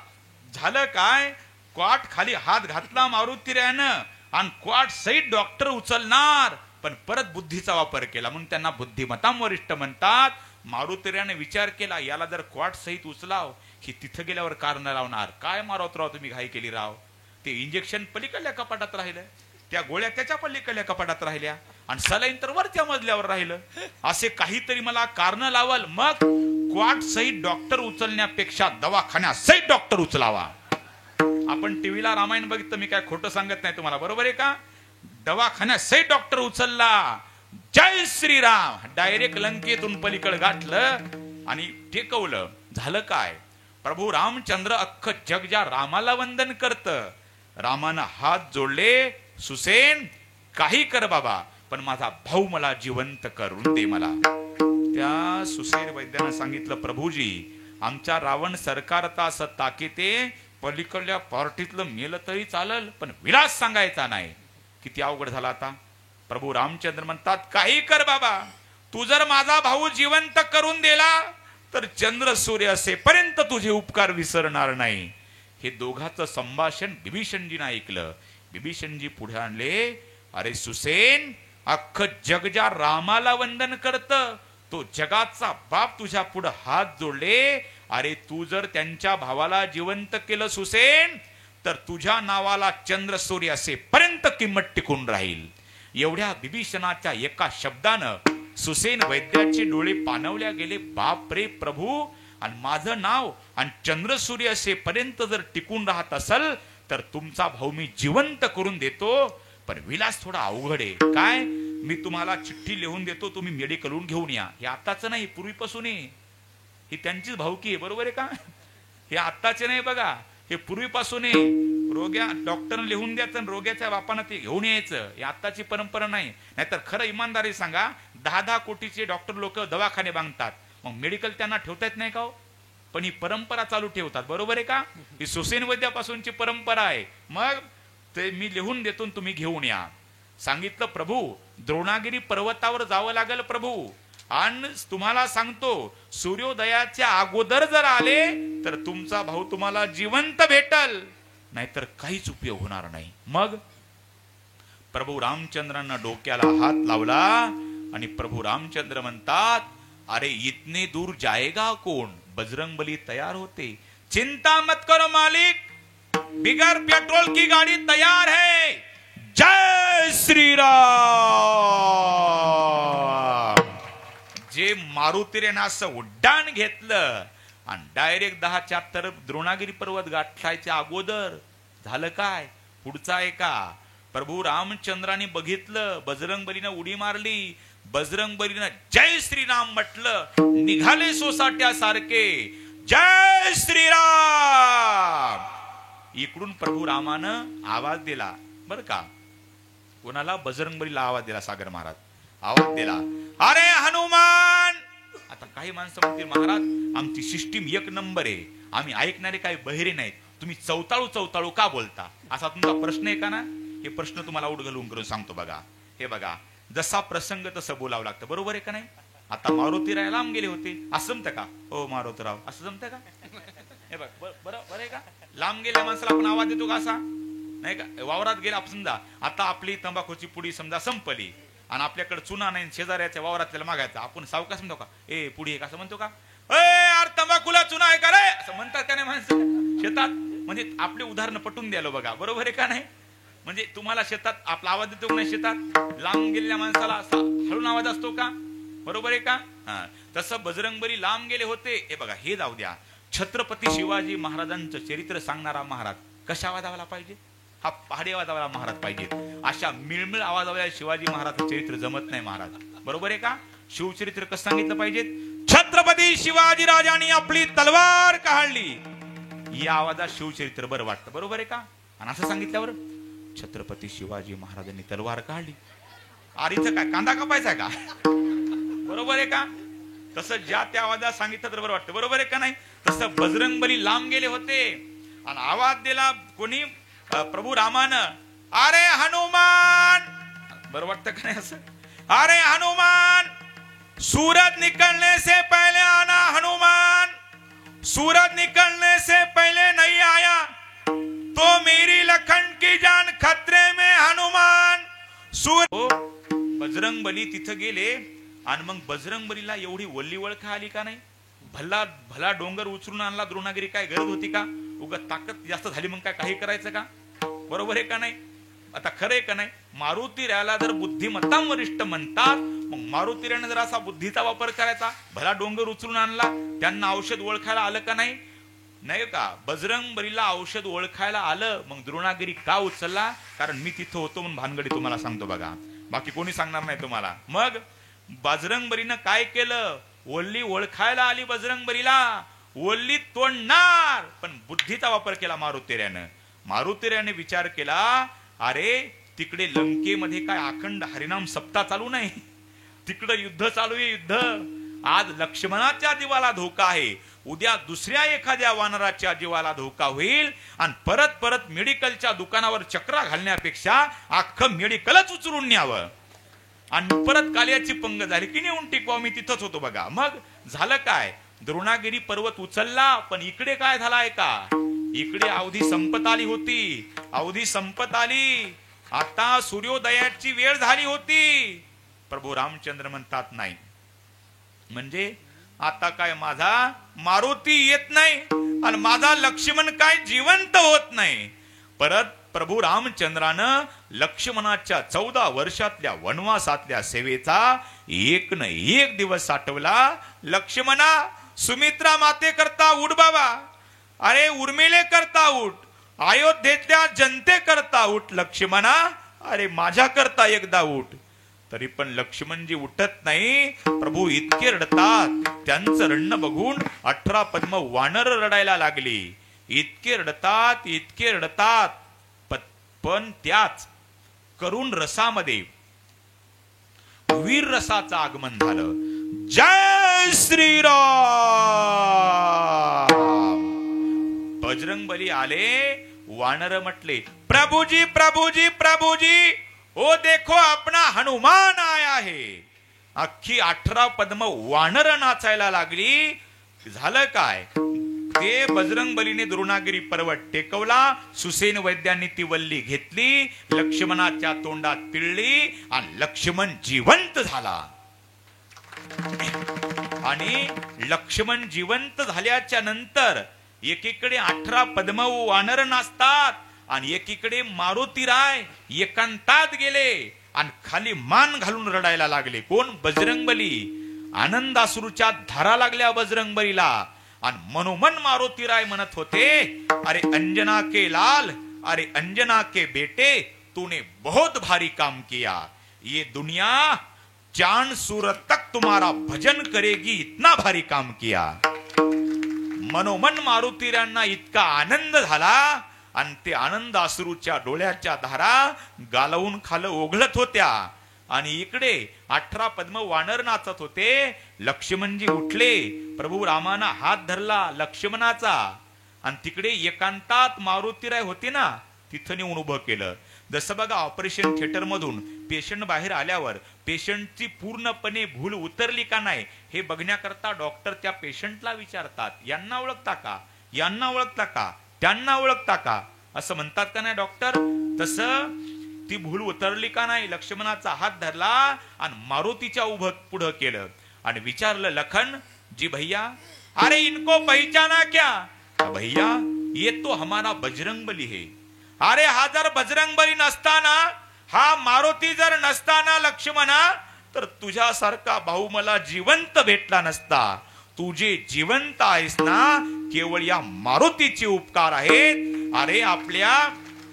झालं काय? क्वाट खाली हात घातला मारुतीरायानं आणि क्वाट सहित डॉक्टर उचलणार, पण परत बुद्धीचा वापर केला म्हणून त्यांना बुद्धिमताम वरिष्ठ म्हणतात. मारुतीरायाने विचार केला, याला जर क्वाट सहित उचलाव, ही तिथं गेल्यावर कारण लावणार. काय मारुतीराव तुम्ही घाई केली राव? ते इंजेक्शन पलीकडल्या कपाटात राहिलं, त्या गोळ्या त्याच्या पलीकडल्या कपाटात राहिल्या आणि सलाईन तर वरच्या मजल्यावर राहिलं. असे काहीतरी मला कारण लावल. मग क्वाट सहित डॉक्टर उचलण्यापेक्षा दवाखान्यात सहित डॉक्टर उचलावा. आपण टीव्हीला रामायण बघितलं, मी काय खोटं सांगत नाही तुम्हाला, बरोबर आहे का? दवाखान्यात सहित डॉक्टर उचलला. जय श्रीराम, डायरेक्ट लंकेतून पलीकडे गाठलं आणि टेकवलं. झालं काय? प्रभू रामचंद्र अख्ख जग ज्या रामाला वंदन करत, रामानं हात जोडले, सुसेन काही कर बाबा, पण माझा भाऊ मला जिवंत करून दे मला. त्या सुसेन वैद्यानं सांगितलं, प्रभूजी आमच्या रावण सरकारचा असं ताकीते, पलीकडल्या पार्टीतलं मेलं तरी चालल, पण विलास सांगायचा नाही. किती अवघड झाला आता. प्रभू रामचंद्र म्हणतात, काही कर बाबा, तू जर माझा भाऊ जिवंत करून दिला तर चंद्र सूर्य असेपर्यंत तुझे उपकार विसरणार नाही. हे दोघांचं संभाषण बिभीषणजीनं ऐकलं. बिभीषणजी पुढे आणले, अरे सुसेन, अख्ख जग ज्या रामाला वंदन करत, तो जगाचा बाप तुझ्या पुढे हात जोडले. अरे तू जर त्यांच्या भावाला जिवंत केलं सुसेन, तर तुझ्या नावाला चंद्र सूर्य असेपर्यंत किंमत टिकून राहील. एवढ्या बिभीषणाच्या एका शब्दानं सुसेन वैद्याचे डोळे पाणवल्या गेले. बाप रे प्रभू, आणि माझं नाव आणि चंद्र सूर्य असेपर्यंत जर टिकून राहत असल तर तुमचा भाऊ मी जिवंत करून देतो, पण विलास थोडा अवघड आहे. काय? मी तुम्हाला चिठ्ठी लिहून देतो, तुम्ही मेडिकलहून घेऊन या. हे आताच नाही, पूर्वीपासून आहे. ही त्यांचीच भाऊकी आहे, बरोबर आहे का? हे आत्ताचे नाही बघा, हे पूर्वीपासून आहे. रोग्या डॉक्टरने लिहून द्यायचं आणि रोग्याच्या बापानं ते घेऊन यायचं. ही आत्ताची परंपरा नाही. नाहीतर खरं इमानदारी सांगा, 10-10 कोटीचे डॉक्टर लोक दवाखाने बांधतात, मग मेडिकल त्यांना ठेवता येत नाही का? पण ही परंपरा चालू ठेवतात, बरोबर आहे का? ही सुसेन वैद्यापासूनची परंपरा आहे. मग ते मी लिहून देतो, तुम्ही घेऊन या. सांगितलं, प्रभू द्रोणागिरी पर्वतावर जावं लागेल प्रभू, आणि तुम्हाला सांगतो सूर्योदयाच्या अगोदर जर आले तर तुमचा भाऊ तुम्हाला जिवंत भेटल, नाहीतर काहीच उपयोग होणार नाही. मग प्रभू रामचंद्रांना डोक्याला हात लावला आणि प्रभू रामचंद्र म्हणतात, अरे इतने दूर जाएगा कौन? बजरंगबली तयार होते. चिंता मत करो मालिक, बिगर पेट्रोल की गाड़ी तैयार है. जय श्री राम. जे मारुतीने असं उड्डाण घेतलं आणि डायरेक्ट 10च्या तर द्रोणागिरी पर्वत गाठायच्या अगोदर झालं काय? पुढचा आहे का? प्रभू रामचंद्रांनी बघितलं, बजरंगबलीनं उडी मारली. बजरंगबलीनं जय श्रीराम म्हटलं, निघाले सोसाट्यासारखे जय श्रीराम. इकडून प्रभू रामानं आवाज दिला बर का. कोणाला? बजरंगबलीला आवाज दिला. सागर महाराज आवाज दिला, अरे हनुमान. आता काही माणसं म्हणतील, महाराज आमची सिस्टीम 1 नंबर आहे, आम्ही ऐकणारे काही बहिरे नाहीत, तुम्ही चौताळू चौताळू का बोलता? असा तुमचा प्रश्न आहे का ना? हे प्रश्न तुम्हाला उडघलून करून सांगतो बघा. हे बघा, जसा प्रसंग तसं बोलावं लागतं, बरोबर आहे का नाही? आता मारुतीराव लांब गेले होते, असं जमतं का? हो मारुतीराव, असं जमतं का? हे बघ, बरं आहे का? लांब गेल्या माणसाला आपण आवाज देतो का असा? नाही का? वावरात गेला आपण समजा, आता आपली तंबाखूची पुडी समजा संपली आणि आपल्याकडे चुना नाही, शेजाऱ्याच्या वावरातल्याला मागायचा, आपण सावकाश म्हणतो का, ए पुडी आहे का असं म्हणतो का? यार तंबाखूला चुना आहे का रे असं म्हणतात का नाही माणसं शेतात? म्हणजे आपले उदाहरण पटून द्यालो बघा, बरोबर आहे का नाही? म्हणजे तुम्हाला शेतात आपला आवाज देतो का नाही? शेतात लांब गेलेल्या माणसाला हळून आवाज असतो का? बरोबर आहे का? तसं बजरंगबली लांब गेले होते. हे बघा, हे जाऊ द्या. छत्रपती शिवाजी महाराजांचं चरित्र सांगणारा महाराज कशा आवाजावाला पाहिजे? हा पहाडी आवाजावाला महाराज पाहिजे. अशा मिळमिळ आवाजावाल्या शिवाजी महाराजचं चरित्र जमत नाही महाराज, बरोबर आहे का? शिवचरित्र कसं सांगितलं पाहिजे? छत्रपती शिवाजी राजांनी आपली तलवार काढली, या आवाजात शिवचरित्र बरं वाटतं, बरोबर आहे का? आणि असं सांगितल्यावर छत्रपती शिवाजी महाराजांनी तलवार काढली, आरीचं काय कांदा कापायचा का? बरोबर आहे का? तसं ज्या त्या आवाजात सांगितलं तर बरं वाटतं, बरोबर आहे का नाही? तसं बजरंगबली लांब गेले होते आणि आवाज दिला कोणी? प्रभू रामानं, अरे हनुमान. बरं वाटतं का नाही असं? अरे हनुमान, सूरज निकलने से पहले आना हनुमान, सूरज निकलने से पहले नहीं आया तो मेरी लखन की जान खतरे में हनुमान। बजरंग बली तिथं गेले आणि मग बजरंग बलीला एवढी वल्ली वळखा आली का नाही? भला भला डोंगर उचलून आणला द्रोणागिरी, काय गरज होती का? उगाच ताकद जास्त झाली मग काय काही करायचं का? बरोबर आहे का नाही? आता खरंय का नाही? मारुतीऱ्याला जर बुद्धिमत्ताम वरिष्ठ म्हणतात, मग मारुतीऱ्याने जर असा बुद्धीचा वापर करायचा, भला डोंगर उचलून आणला, त्यांना औषध ओळखायला आलं का नाही? नाही का? बजरंग बलीला औषध ओळखायला आलं, मग द्रोणागिरी का उचलला? कारण मी तिथं होतो म्हणून भानगडी तुम्हाला सांगतो बघा, बाकी कोणी सांगणार नाही तुम्हाला. मग बजरंग बलीनं काय केलं? वल्ली ओळखायला आली बजरंग बलीला, वल्ली तोडणार, पण बुद्धीचा वापर केला मारुतीऱ्यानं. मारुतीऱ्याने विचार केला, अरे तिकडे लंकेमध्ये काय अखंड हरिनाम सप्ताह चालू नाही? तिकडे युद्ध चालू आहे, युद्ध. आज लक्ष्मणाच्या जीवाला धोका आहे, उद्या दुसऱ्या एखाद्या वानराच्या जीवाला धोका होईल, आणि परत परत मेडिकलच्या दुकानावर चक्रा घालण्यापेक्षा अख्खं मेडिकलच उचलून न्यावं आणि परत काल्याची पंग झाली की नेऊन टिकवा. मी तिथंच होतो बघा. मग झालं काय? द्रोणागिरी पर्वत उचलला, पण इकडे काय झालाय का? इकडे अवधी संपत आली होती, अवधी संपत आली. आता सूर्योदयाची वेळ झाली होती. प्रभू रामचंद्र म्हणतात नाही, म्हणजे आता काय माझा मारुती येत नाही आणि माझा लक्ष्मण काय जिवंत होत नाही. परत प्रभू रामचंद्रानं लक्ष्मणाच्या 14 वर्षातल्या वनवासातल्या सेवेचा एक न एक दिवस साठवला. लक्ष्मणा, सुमित्रा माते करता उठ बाबा, अरे उर्मिले करता उठ, अयोध्येतल्या जनते करता उठ लक्ष्मणा, अरे माझ्या करता एकदा उठ. तरी पण लक्ष्मणजी उठत नाही. प्रभू इतके रडतात, त्यांचं रडणं बघून 18 पद्म वानर रडायला लागली. इतके रडतात, इतके रडतात, पण त्याच करुण रसामध्ये वीर रसाचं आगमन झालं. जय श्रीराम. बजरंग बली आले, वानर म्हटले, प्रभुजी प्रभुजी प्रभुजी, ओ देखो अपना हनुमान आया है. अख्खी 18 पद्म वानर नाचायला लागली. झालं काय? ते बजरंग बलीने द्रोणागिरी पर्वत टेकवला, सुसेन वैद्यांनी ती वल्ली घेतली, लक्ष्मणाच्या तोंडात पिळली आणि लक्ष्मण जिवंत झाला. आणि लक्ष्मण जिवंत झाल्याच्या नंतर एकीकडे 18 पद्म वानर नाचतात आणि एकीकडे मारुतीराय एकांतात गेले आणि खाली मान घालून रडायला लागले. कोण? बजरंग बली. आनंदाश्रूच्या धारा लागल्या बजरंग बलीला. आणि मनोमन मारुतीराय म्हणत होते, अरे अंजना के लाल, अरे अंजना के बेटे, तूने बहुत भारी काम किया. ये दुनिया चांद सूरत तक तुम्हारा भजन करेगी, इतना भारी काम किया. मनोमन मारुतीरायांना इतका आनंद झाला आणि ते आनंद अश्रूच्या डोळ्याच्या धारा गालवून खाल ओघळत होत्या. आणि इकडे 18 पद्म वानर नाचत होते. लक्ष्मणजी उठले, प्रभू रामाना हात धरला लक्ष्मणाचा, आणि तिकडे एकांतात मारुतीराय होते ना, तिथं नेऊन उभं केलं. जसं बघा ऑपरेशन थिएटर मधून पेशंट बाहेर आल्यावर पेशंटची पूर्णपणे भूल उतरली का नाही हे बघण्याकरता डॉक्टर त्या पेशंटला विचारतात, यांना ओळखता का, यांना ओळखता का, त्यांना ओळखता का, असं म्हणतात का नाही डॉक्टर. तसं ती भूल उतरली का नाही, लक्ष्मणाचा हात धरला आणि मारुतीच्या उभं पुढं केलं आणि विचारलं, लखन जी भैया, अरे इनको पहचाना क्या? भैया ये तो हमारा बजरंग बली है. अरे हा जर बजरंग बली नसताना, हा मारुती जर नसताना लक्ष्मणा, तर तुझ्यासारखा भाऊ मला जिवंत भेटला नसता. तू जे जिवंत आहेस ना, केवळ या मारुतीचे उपकार आहेत. अरे आपल्या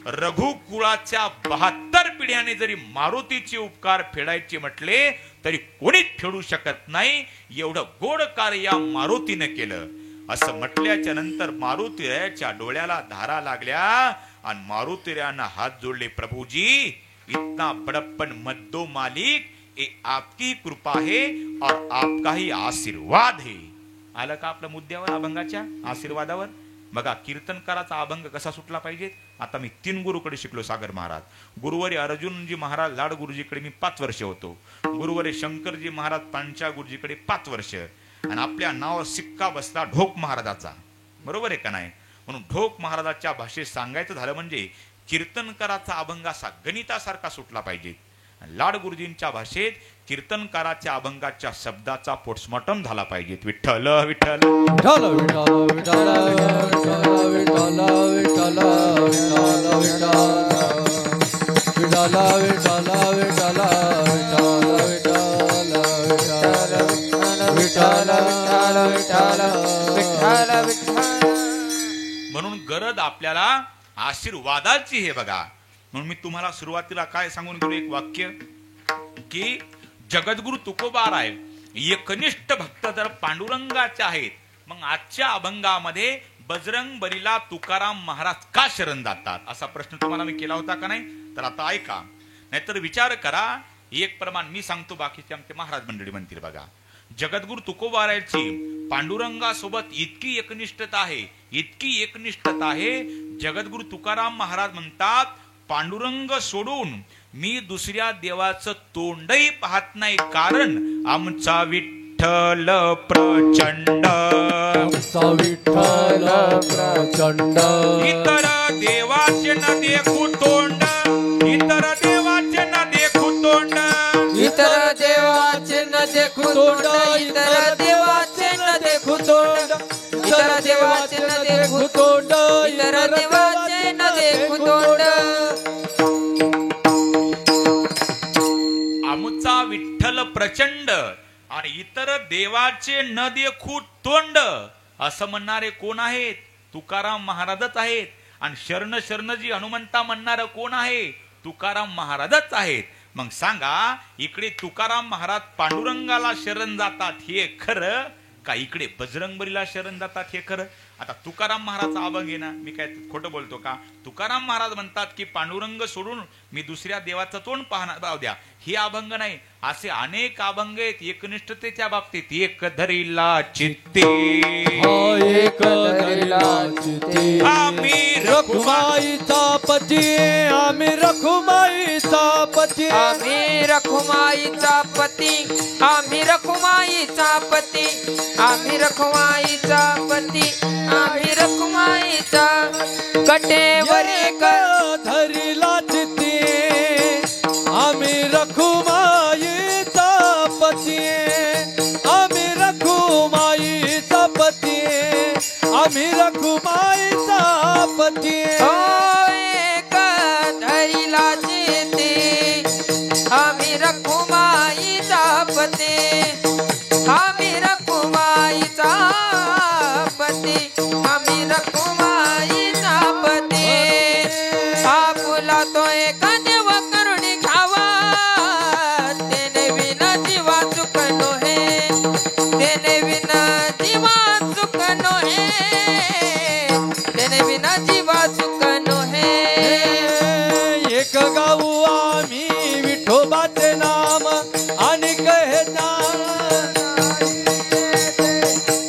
रघुकुळाच्या 72 पिढ्याने जरी मारुतीचे उपकार फेडायचे म्हटले तरी कोणीच फेडू शकत नाही. एवढं गोड कार्य या मारुतीने केलं. असं म्हटल्याच्या नंतर मारुतीरायाच्या डोळ्याला धारा लागल्या आणि मारुतीरायानं हात जोडले, प्रभुजी इतना बड़प्पन मत दो मालिक, ये आपकी कृपा है और आपका ही आशीर्वाद है. आलं का आपल्या मुद्द्यावर, अभंगाच्या आशीर्वादावर? बघा कीर्तनकाराचा अभंग कसा सुटला पाहिजे. आता मी 3 गुरुकडे शिकलो. सागर महाराज, गुरुवारी अर्जुनजी महाराज लाड गुरुजीकडे मी 5 वर्ष होतो. गुरुवारी शंकरजी महाराज पांचा गुरुजीकडे 5 वर्ष. आणि आपल्या नावावर सिक्का बसला ढोक महाराजाचा. बरोबर आहे का नाही? म्हणून ढोक महाराजाच्या भाषेत सांगायचं झालं म्हणजे कीर्तनकाराचा अभंग असा गणितासारखा सुटला पाहिजे. लाड गुरुजींच्या भाषेत कीर्तनकाराच्या अभंगाच्या शब्दाचा पोस्टमॉर्टम झाला पाहिजे. विठ्ठल विठ्ठल विठ्ठल विठ्ठल विठ्ठल विठ्ठल विठ्ठल विठ्ठल विठ्ठल विठ्ठल म्हणून गरज आपल्याला आशीर्वादाची हे बघा. म्हणून मी तुम्हाला सुरुवातीला काय सांगून गेलो एक वाक्य की जगद्गुरु तुकोबाराय एकनिष्ठ भक्त जर पांडुरंगाचे आहेत, मग आजच्या अभंगामध्ये बजरंग बलीला तुकाराम महाराज का शरण जातात असा प्रश्न तुम्हाला मी केला होता का नाही? तर आता ऐका, नाहीतर विचार करा. एक प्रमाण मी सांगतो, बाकीचे आमचे महाराज मंडळी म्हणतील बघा. जगद्गुरु तुकोबारायची पांडुरंगासोबत इतकी एकनिष्ठता आहे, इतकी एकनिष्ठता आहे. जगद्गुरु तुकाराम महाराज म्हणतात, पांडुरंग सोडून मी दुसऱ्या देवाचं तोंडही पाहत नाही, कारण आमचा विठ्ठल प्रचंड, आमचा विठ्ठल प्रचंड. इतर देवाचे न देखू तोंड, इतर देवाचे न देखू तोंड, इतर देवाचे न देखू तोंड, इतर देवाचे न देखू तोंड, इतर देवाचे न देखू तोंड, इतर देवाचे न देखू तोंड. आमचा विठ्ठल प्रचंड आणि इतर देवाचे न देखू तोंड असं म्हणणारे कोण आहेत? तुकाराम महाराजच आहेत. आणि शरण शरणजी हनुमंता म्हणणारं कोण आहे? तुकाराम महाराजच आहेत. मग सांगा, इकडे तुकाराम महाराज पांडुरंगाला शरण जातात हे खरं का इकडे बजरंगबलीला शरण जातात हे खरं? आता तुकाराम महाराजचा अभंग आहे ना, मी काय खोटं बोलतो का? तुकाराम महाराज म्हणतात की पांडुरंग सोडून मी दुसऱ्या देवाचं तोंड पाहणार. जाऊ द्या, हे अभंग नाही, असे अनेक अभंग आहेत एकनिष्ठतेच्या बाबतीत. एक धरिला चित्ते, एक धरिला चित्ते, आम्ही रखुमाईचा पती, आम्ही रखुमाईचा पती, आम्ही रखुमाईचा पती, आम्ही रखुमाईचा पती, आम्ही रखुमाईचा पती, आम्ही रखुमाईचा. कटेवरी धरिला चित्ते, आम्ही रखुमाईचा पती, आम्ही रखुमाईचा पती, आम्ही रखुमाईचा पती. एक धरिला चित्ते, आम्ही रखुमाईचा पती, आम्ही रखुमाईचा पती, आम्ही रखुमाईचा पती. आपुला तो एक देव करुणी घ्यावा, तेने विना जीवा चुकनो हे, तेने विना जीवा चुकनो हे, तेने विना जीवा चुकनो हे. एक गाऊ आम्ही विठोबाचे नाम, आणि कहे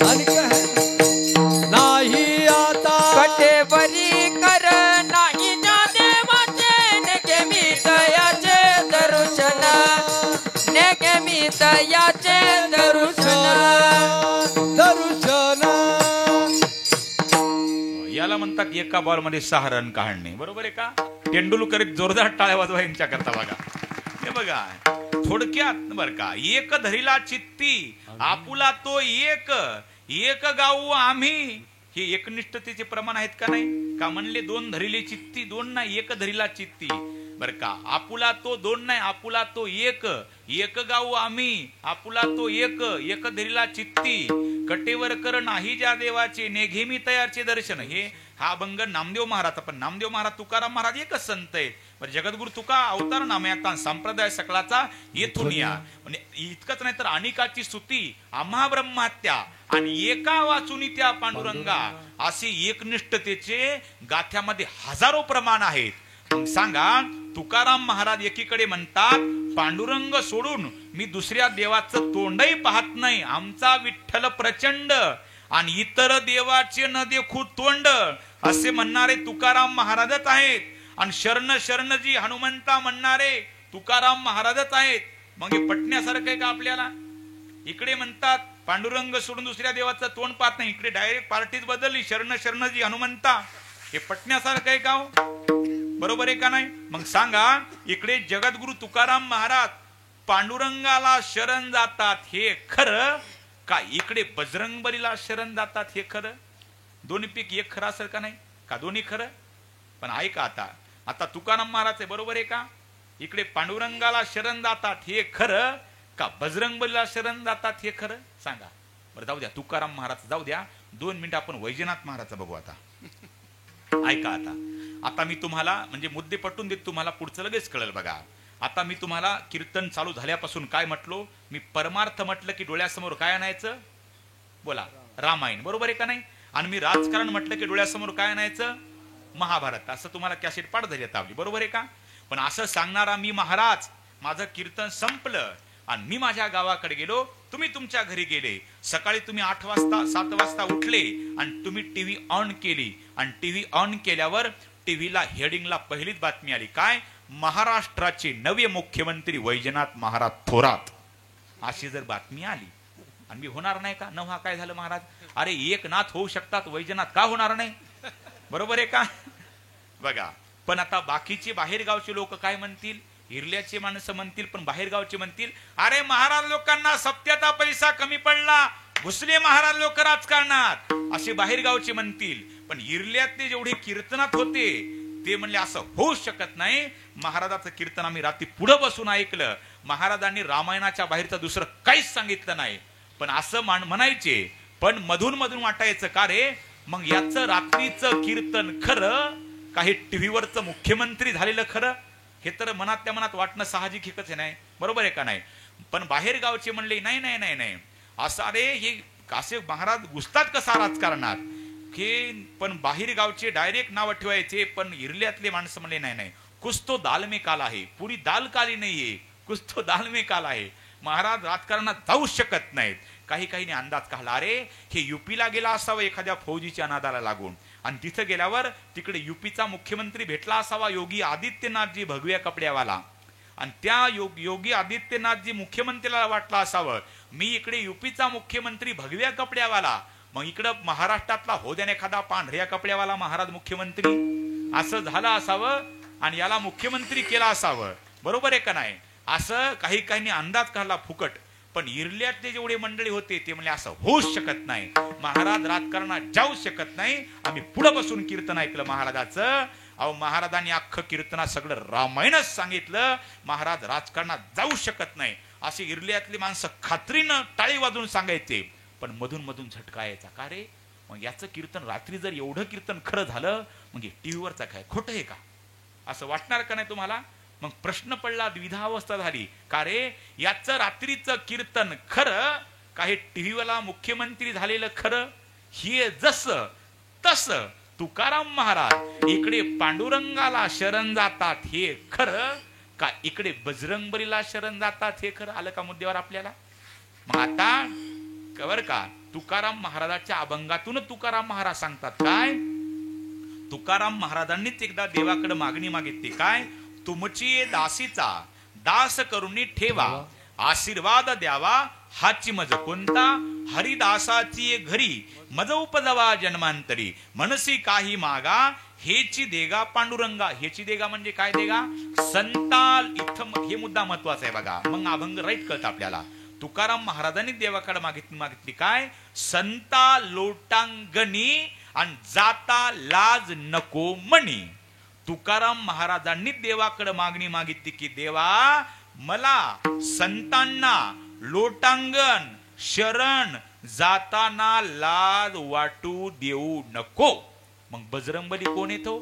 आणि कहे नाही आता. कटेवरी कर नाही ज्या देवाचे, नेके मी दयाचे दर्शन, नेके मी दयाचे दर्शन. दर्शन याला म्हणतात एका बॉल मध्ये 6 रन काढणे. बरोबर आहे का? तेंडुलकर जोरदार टाळ्या वाजवा यांच्या करता बघा. हे बघा, थोडक्यात बर का, एक धरिला चित्ती, आपुला तो एक, एक गाऊ आम्ही. हे एकनिष्ठतेचे प्रमाण आहेत का नाही? का म्हणले 2 धरिले चित्ती, 2 नाही, एक धरिला चित्ती. बर का, आपुला तो 2 नाही, आपुला तो एक, एक गाऊ आम्ही, आपुला तो एक, एक धरिला चित्ती. कटेवर कर नाही ज्या देवाचे, नेघे मी तयारचे दर्शन. हे हा अभंग नामदेव महाराज. पण नामदेव महाराज तुकाराम महाराज एकच संत आहे. जगद्गुरु तुका अवतार नामयाता संप्रदाय सकलाचा येथून या. इतकंच नाही तर अनिकाची स्तुती, आम्हा ब्रह्महत्या आणि एका वाचुनी त्या पांडुरंगा, असे एकनिष्ठतेचे गाथ्यामध्ये हजारो प्रमाण आहेत. मग सांगा, तुकाराम महाराज एकीकडे म्हणतात पांडुरंग सोडून मी दुसऱ्या देवाचं तोंडही पाहत नाही, आमचा विठ्ठल प्रचंड, आणि इतर देवाचे न देखू तोंड, असे म्हणणारे तुकाराम महाराजच आहेत. आणि शरण शरण जी हनुमंता म्हणणारे तुकाराम महाराजच आहेत. मग हे पटण्यासारखं आहे का आपल्याला? इकडे म्हणतात पांडुरंग सोडून दुसऱ्या देवाचं तोंड पाहत नाही, इकडे डायरेक्ट पार्टीच बदलली, शरण शरण जी हनुमंता. हे पटण्यासारखं आहे का? बरोबर आहे का नाही? मग सांगा, इकडे जगद्गुरु तुकाराम महाराज पांडुरंगाला शरण जातात हे खरं का इकडे बजरंगबलीला शरण जातात हे खरं? दोन्ही पैकी एक खरं असेल का नाही? का दोन्ही खरं? पण ऐका, आता तुकाराम महाराज आहे, बरोबर आहे का? इकडे पांडुरंगाला शरण जातात हे खरं का बजरंगबलीला शरण जातात हे खरं? सांगा बरं. जाऊ द्या तुकाराम महाराज जाऊ द्या, 2 मिनिटं आपण वैजनाथ महाराज बघू. आता ऐका, आता मी तुम्हाला म्हणजे मुद्दे पटवून देत, तुम्हाला पुढचं लगेच कळेल. बघा, आता मी तुम्हाला कीर्तन चालू झाल्यापासून काय म्हटलो? मी परमार्थ म्हटलं की डोळ्यासमोर काय आणायचं? बोला, रामायण. बरोबर आहे का नाही? आणि मी राजकारण म्हटलं की डोळ्यासमोर काय आणायचं? महाभारत. असं तुम्हाला कॅसेट पाठ झाली आपली, बरोबर आहे का? पण असं सांगणारा मी महाराज, माझं कीर्तन संपलं आणि मी माझ्या गावाकडे गेलो, तुम्ही तुमच्या घरी गेले, सकाळी तुम्ही 8 वाजता 7 वाजता उठले आणि तुम्ही टीव्ही ऑन केली. आणि टीव्ही ऑन केल्यावर टीव्हीला हेडिंगला पहिलीच बातमी आली, काय? महाराष्ट्राचे नवे मुख्यमंत्री वैजनाथ महाराज थोरात. अशी जर बातमी आली आणि मी होणार नाही का? नव्हा काय झालं महाराज? अरे एक नाथ होऊ शकतात, वैजनाथ का होणार नाही? बरोबर आहे का? बघा, पण आता बाकीचे बाहेरगावचे लोक काय म्हणतील? हिरल्याचे माणसं म्हणतील, पण बाहेरगावचे म्हणतील, अरे महाराज लोकांना सप्त्याचा पैसा कमी पडला, घुसले महाराज लोक राजकारणात, असे बाहेरगावचे म्हणतील. पण हिरल्यातले जेवढे कीर्तनात होते ते म्हणले असं होऊ शकत नाही. महाराजाचं कीर्तन आम्ही रात्री पुढे बसून ऐकलं, महाराजांनी रामायणाच्या बाहेरचं दुसरं काहीच सांगितलं नाही. पण असं म्हणायचे, पण मधून मधून वाटायचं का रे, मग याचं रात्रीचं कीर्तन खरं का हे टीव्हीवरचं मुख्यमंत्री झालेलं खरं? हे तर मनातल्या मनात वाटणं साहजिक एकच आहे, नाही? बरोबर आहे का नाही? पण बाहेर गावचे म्हणले नाही नाही नाही नाही, असं अरे हे असे महाराज घुसतात कसा राजकारणात? की पण बाहेर गावचे डायरेक्ट नाव ठेवायचे, पण इरल्यातले माणसं म्हणले नाही नाही, कुछ तो दाल में काला आहे, पुरी दाल काली नाहीये, कुछ तो दाल में काला आहे. महाराज राजकारणात जाऊ शकत नाहीत. काही काहीने अंदाज काढला, अरे हे युपीला गेला असावं एखाद्या फौजीच्या नादाला लागून, आणि तिथं गेल्यावर तिकडे युपीचा मुख्यमंत्री भेटला असावा योगी आदित्यनाथजी भगव्या कपड्यावाला, आणि त्या योगी आदित्यनाथजी मुख्यमंत्र्याला वाटला असावं मी इकडे युपीचा मुख्यमंत्री भगव्या कपड्यावाला, मग इकडं महाराष्ट्रातला हो द्या एखादा पांढऱ्या कपड्यावाला महाराज मुख्यमंत्री, असं झालं असावं आणि याला मुख्यमंत्री केला असावं. बरोबर आहे का नाही? असं काही काहींनी अंदाज काढला फुकट. पण इरल्यातले जेवढे मंडळी होते ते म्हणले असं होऊच शकत नाही, महाराज राजकारणात जाऊ शकत नाही. आम्ही पुढे बसून कीर्तन ऐकलं महाराजाचं. अहो महाराजांनी अख्खं कीर्तनात सगळं रामायणच सांगितलं, महाराज राजकारणात जाऊ शकत नाही असे इरल्यातली माणसं खात्रीनं टाळी वाजून सांगायचे. पण मधून मधून झटका यायचा, का रे मग याचं कीर्तन रात्री जर एवढं कीर्तन खरं झालं मग टीव्हीवरचा काय खोटं आहे का? असं वाटणार का नाही तुम्हाला? मग प्रश्न पडला, द्विधावस्था झाली, का रे याचं रात्रीचं कीर्तन खरं का हे टीव्हीवाला मुख्यमंत्री झालेलं खरं? हे जसं तसं तुकाराम महाराज इकडे पांडुरंगाला शरण जातात हे खरं का इकडे बजरंगबलीला शरण जातात हे खरं? आलं का मुद्द्यावर आपल्याला? मग आता बर का, तुकाराम महाराजाच्या अभंगातून तुकाराम महाराज सांगतात काय? तुकाराम महाराजांनीच एकदा देवाकडे मागणी मागितली, काय? तुमची दासीचा दास करुणी ठेवा, आशीर्वाद द्यावा हाची मज कोणता, हरिदासाची घरी मज उपजवा जन्मांतरी, मनसी काही मागा हेची देगा पांडुरंगा. हेची देगा म्हणजे काय देगा? संताल. इथं हे मुद्दा महत्वाचा आहे बघा, मग अभंग राईट कळत आपल्याला. तुकाराम महाराजांनी देवाकडे मागितली काय? संता लोटांगणी आणि जाता लाज नको म्हणी. तुकाराम महाराजांनी देवाकडे मागणी मागितली की देवा मला संतांना लोटांगण शरण जाताना लाज वाटू देऊ नको. मग बजरंगबली कोण येतो?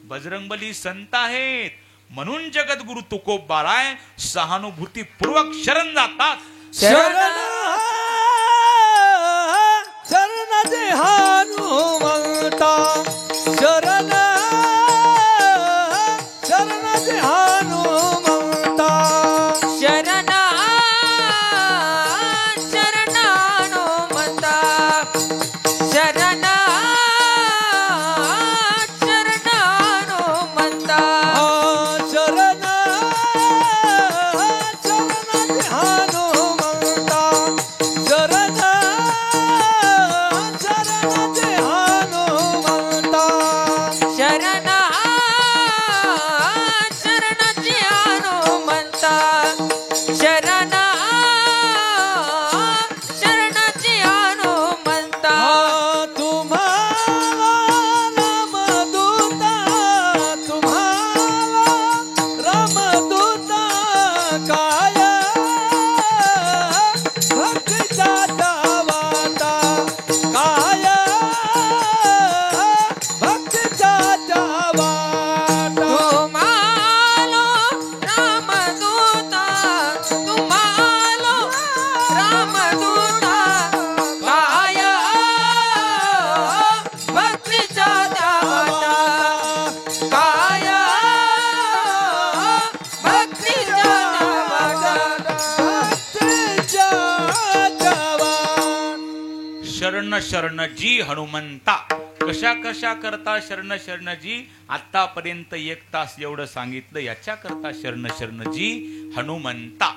बजरंगबली संत आहेत, म्हणून जगद्गुरु तुकोबाराय सहानुभूतीपूर्वक शरण जातात. शरण शरण जे हनुमंता, शरण शरण जे हनुमंता, शरण शरण हनुमंता, शरण शरण शरण जी हनुमंता. कशा कशा करता शरण शरण जी, आतापर्यंत 1 तास एवढं सांगितलं, याच्या करता शरण शरण जी हनुमंता.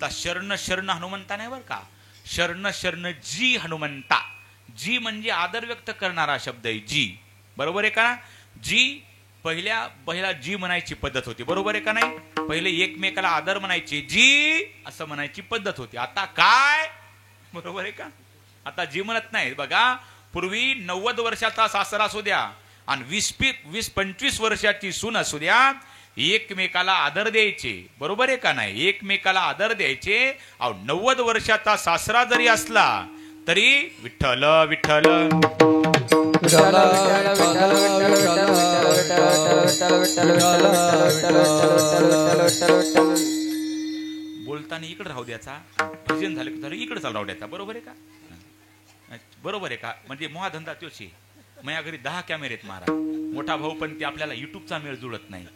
तर शरण शरण हनुमंता नाही बरं का, शरण शरण जी हनुमंता. जी म्हणजे आदर व्यक्त करणारा शब्द आहे जी, बरोबर आहे का. जी पहिला जी म्हणायची पद्धत होती, बरोबर आहे का नाही. पहिले एकमेकाला आदर म्हणायचे, जी असं म्हणायची पद्धत होती. आता काय, बरोबर आहे का. आता जी म्हणत नाही बघा. पूर्वी 90 वर्षाचा सासरा असू द्या आणि 20-25 वर्षाची सून असू द्या, एकमेकाला आदर द्यायचे, बरोबर आहे का नाही. एकमेकाला आदर द्यायचे. 90 वर्षाचा सासरा जरी असला तरी विठ्ठल विठ्ठल बोलताना इकडे राहू द्याचा, भजन झालं की झालं इकडे चालू राहू द्याचा, बरोबर आहे का. बरोबर आहे का. म्हणजे महाधंदा तोच आहे. माझ्या घरी 10 कॅमेरे आहेत महाराज, मोठा भाऊ, पण ते आपल्याला युट्यूबचा मेळ जुळत नाही.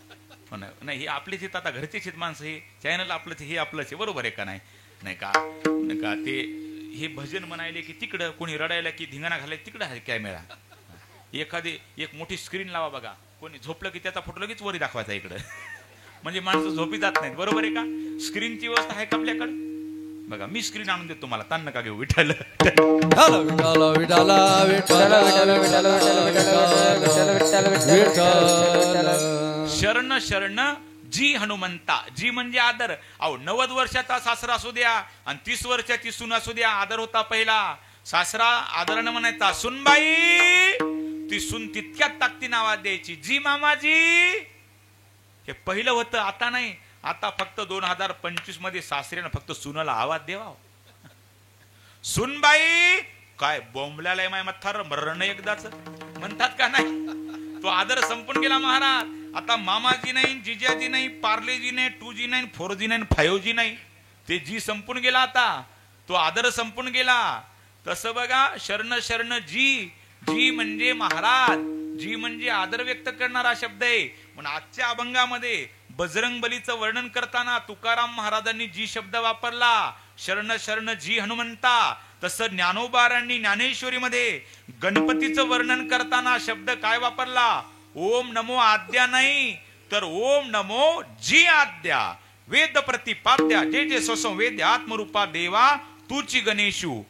नाही, हे आपलेच आहेत, आता घरचेच आहेत माणसं, हे चॅनल आपलंच, हे आपलंच आहे, बरोबर आहे का नाही. नाही का ते हे भजन म्हणायले की तिकडं, कोणी रडायला की धिंगाणा घालायला तिकडं आहे कॅमेरा. एक मोठी स्क्रीन लावा बघा, कोणी झोपलं की त्याचा फोटो लगेच वरी दाखवायचा इकडं. म्हणजे माणसं झोपी जात नाहीत, बरोबर आहे का. स्क्रीनची व्यवस्था आहे का आपल्याकडे बघा. मी स्क्रीन आणून देतो तुम्हाला, ताण नका घेऊ. विठ्ठल शरण शरण जी हनुमंता. जी म्हणजे आदर. 90 वर्षाचा सासरा असू द्या आणि 30 वर्षाची सून असू द्या, आदर होता पहिला. सासरा आदरानं म्हणायचा सुनबाई, ती सून तितक्यात ताकदीने आवाज द्यायची, जी मामाजी. हे पहिलं होतं, आता नाही. आता फक्त 2025 मध्ये सासऱ्यानं फक्त सुनाला आवाज द्यावा. सुनबाई काय बोंबल्याला माय मथार मरण एकदाच म्हणतात का नाही. तो आदर संपून गेला महाराज. आता मामाजी नाही, जिजाजी नाही, पार्लेजी नाही, 2G नाही, 4G नाही, 5G नाही. ते जी संपून गेला, आता तो आदर संपून गेला. तसं बघा, शरण शरण जी. जी म्हणजे महाराज, जी म्हणजे आदर व्यक्त करणारा शब्द आहे. म्हणून आजच्या अभंगामध्ये बजरंग बलीचं वर्णन करताना तुकाराम महाराजांनी जी शब्द वापरला, शरण शरण जी हनुमंता. तसं ज्ञानोबारांनी ज्ञानेश्वरीमध्ये गणपतीचं वर्णन करताना शब्द काय वापरला, ओम नमो आद्या नाही तर ओम नमो जी आद्या. वेद प्रतिपाद्या जे जे स्वसंवेद्य आत्मरूपा देवा तूची गणेशू.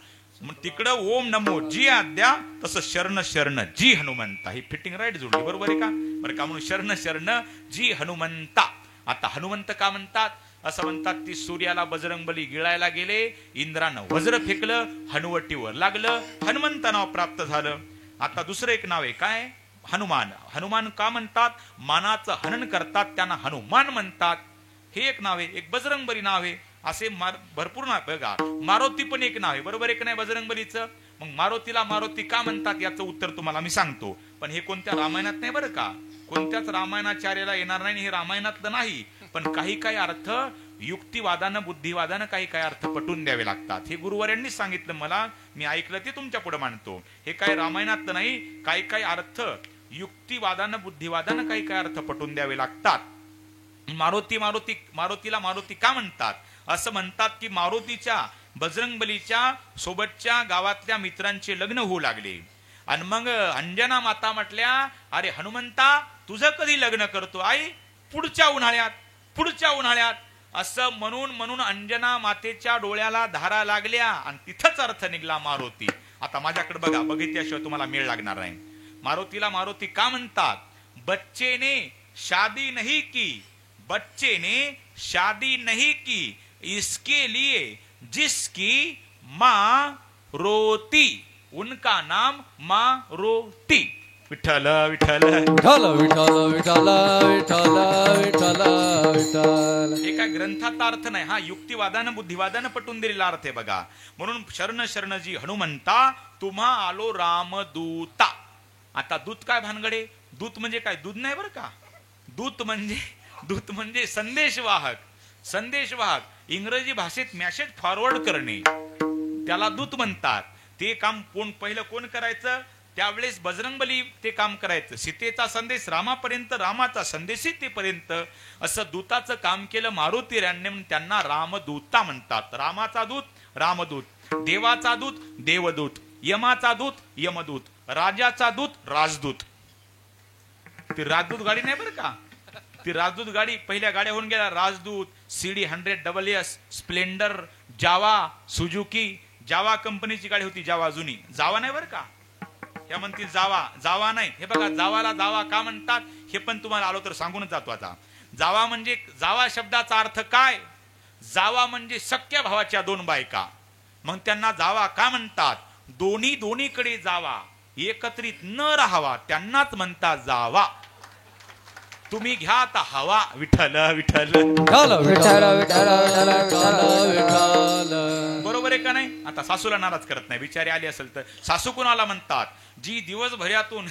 तिकडं ओम नमो जी आद्या, तसं शरण शरण जी हनुमंता. ही फिटिंग राईट जोडली, बरोबर आहे का. बरं का. म्हणून शरण शरण जी हनुमंता. आता हनुमंत का म्हणतात, असं म्हणतात ती सूर्याला बजरंगबली गिळायला गेले, इंद्रानं वज्र फेकलं, हनुवटीवर लागलं, हनुमंत नाव प्राप्त झालं. आता दुसरं एक नाव आहे काय, हनुमान. हनुमान का म्हणतात, मानाचं हनन करतात त्यांना हनुमान म्हणतात. हे एक नाव आहे. एक बजरंगबली नाव आहे. असे भरपूर नाव बघा. मारुती पण एक नाव आहे, बरोबर आहे का नाही बजरंगबलीचं. मग मारुतीला मारुती का म्हणतात याचं उत्तर तुम्हाला मी सांगतो, पण हे कोणत्या रामायणात नाही बरं का. कोणत्याच रामायणाचार्याला येणार नाही, हे रामायणातलं नाही. पण काही काही अर्थ युक्तिवादानं बुद्धिवादानं काही काही अर्थ पटवून द्यावे लागतात. हे गुरुवाऱ्यांनी सांगितलं मला, मी ऐकलं ते तुमच्या पुढे मांडतो. हे काय रामायणातलं नाही, काही काही अर्थ युक्तिवादानं बुद्धिवादानं काही काही अर्थ पटवून द्यावे लागतात. मारुतीला मारुती का म्हणतात, असं म्हणतात की मारुतीच्या बजरंगबलीच्या सोबतच्या गावातल्या मित्रांचे लग्न होऊ लागले आणि मग अंजना माता म्हटल्या, अरे हनुमंता तुझं कधी लग्न करतो आई, पुढच्या उन्हाळ्यात. असं म्हणून अंजना मातेच्या डोळ्याला धारा लागल्या आणि तिथंच अर्थ निघला मारुती. आता माझ्याकडे बघा, बघितल्याशिवाय तुम्हाला मेळ लागणार नाही. मारुतीला मारुती का म्हणतात, बच्चे ने शादी नहीं की, बच्चे ने शादी नहीं की, इसके लिए जिसकी माँ रोती उनका नाम मारुती. विठ्ठल विठ्ठल विठ्ठल विठ्ठल विठ्ठल विठ्ठल विठ्ठल विठ्ठल. हे काय ग्रंथाचा अर्थ नाही, हा युक्तिवादानं बुद्धिवादानं पटवून दिलेला अर्थ आहे बघा. म्हणून शरण शरण जी हनुमंता, तुम्हा आलो रामदूता. आता दूत काय भानगडे, दूत म्हणजे काय, दूध नाही बरं का. दूत म्हणजे संदेशवाहक. इंग्रजी भाषेत मेसेज फॉरवर्ड करणे त्याला दूत म्हणतात. ते काम पहिलं कोण करायचं, त्यावेळेस बजरंगबली ते काम करायचं. सीतेचा संदेश रामापर्यंत, रामाचा संदेश सीतेपर्यंत, असं दूताचं काम केलं मारुती रायाने, म्हणून त्यांना रामदूता म्हणतात. रामाचा दूत रामदूत, देवाचा दूत देवदूत. यमाचा दूत यमदूत, राजाचा दूत राजदूत. ती राजदूत गाडी नाही बरं का, ती राजदूत गाडी पहिल्या गाड्या होऊन गेल्या. राजदूत, CD 100SS, स्प्लेंडर, जावा, सुजुकी. जावा कंपनीची गाडी होती, जावा जुनी. जावा नाही बरं का, या म्हणतील जावा, जावा नाही. हे बघा, जावाला जावा का म्हणतात हे पण तुम्हाला आलो तर सांगूनच जातो आता. जावा म्हणजे, जावा शब्दाचा अर्थ काय? जावा म्हणजे सख्या भावाच्या दोन बायका, मग त्यांना जावा का म्हणतात? दोन्हीकडे जावा, एकत्रित न राहावा, त्यांनाच म्हणतात जावा. तुम्ही घ्या आता हवा. विठ्ठल विठ्ठल विठ्ठल विठ्ठल विठ्ठल विठ्ठल विठ्ठल. बरोबर आहे का नाही? आता सासूला नाराज करत नाही, बिचारी आली असेल तर. सासू कोणाला म्हणतात? जी दिवसभरातून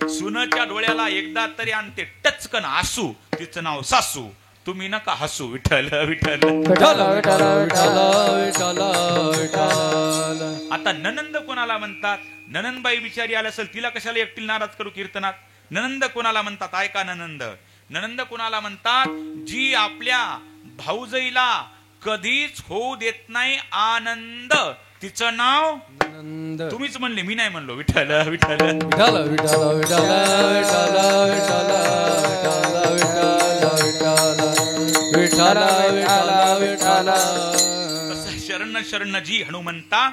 सुनच्या डोळ्याला एकदा तरी आणते टचकन आसू, तिचं नाव सासू. तुम्ही नका हसू. विठ्ठल विठ्ठल विठ्ठल विठ्ठल विठ्ठल विठ्ठल विठ्ठल. आता ननंद कोणाला म्हणतात? ननंदबाई बिचारी आली असेल, तिला कशाला एकटील नाराज करू कीर्तनात? ननंद कोणाला म्हणतात? ऐका, ननंद. ननंद कोणाला म्हणतात? जी आपल्या भाऊजाईला कधीच होऊ देत नाही आनंद, तिचं नाव नंद. तुम्हीच म्हणले, मी नाही म्हणलो. विठ्ठल विठ्ठल विठ्ठल विठ्ठल विठ्ठल विठ्ठल विठ्ठल विठ्ठल विठ्ठल विठ्ठल विठ्ठल. तसं शरण शरण जी हनुमंता,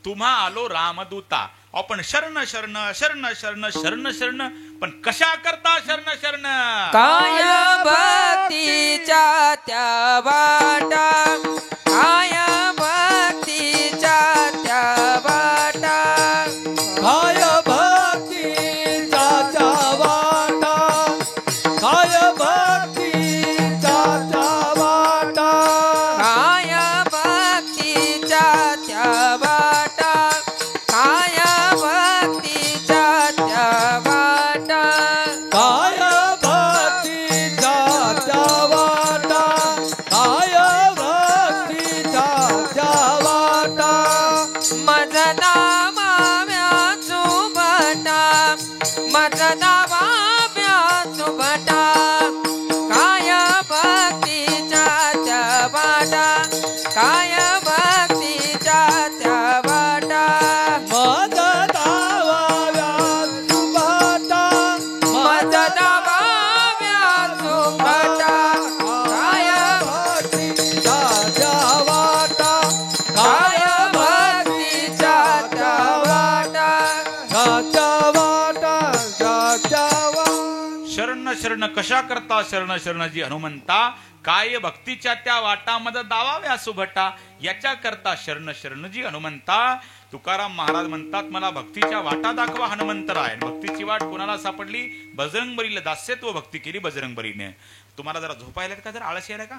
तुम्हा आलो रामदूता. आपण शरण शरण शरण शरण शरण शरण, पण कशा करता शरण शरण? काय भक्तीच्या त्या वाटा, काय भक्तीच्या त्या वाटा, काय भक्तीचा त्या वाटा, काय भक्तीचा त्या वाटा, काय भक्तीच्या त्या वाटा, काय भक्तीच्या त्या वाटा, काय भक्तीचा त्या वाटा, काय भक्तीचा त्या वाटा. माझं नावाव्या सुभटा, माझं नावाव्या सुभटा, काय भक्तीच्या त्या वाटा, काय भक्तीच्या त्या वाटा, माझं नावाव्या सुभाटा, माझं नावाव्या सुभटा, काय भक्तीचा त्या वाटा, काय भक्तीच्या त्या वाटा. त्या वाटा, त्या वाटा. शरण शरण कशा करता शरण शरणजी हनुमंता, काय भक्तीच्या त्या वाटामध्ये दावाव्या सुभटा. याच्या करता शरण शरणजी हनुमंता. तुकाराम महाराज म्हणतात, मला भक्तीच्या वाटा दाखवा हनुमंतराय. भक्तीची वाट कोणाला सापडली? बजरंगबलीला दास्यत्व भक्ती केली बजरंगबलीने. तुम्हाला जरा झोपायला का, जरा आळस यायला का?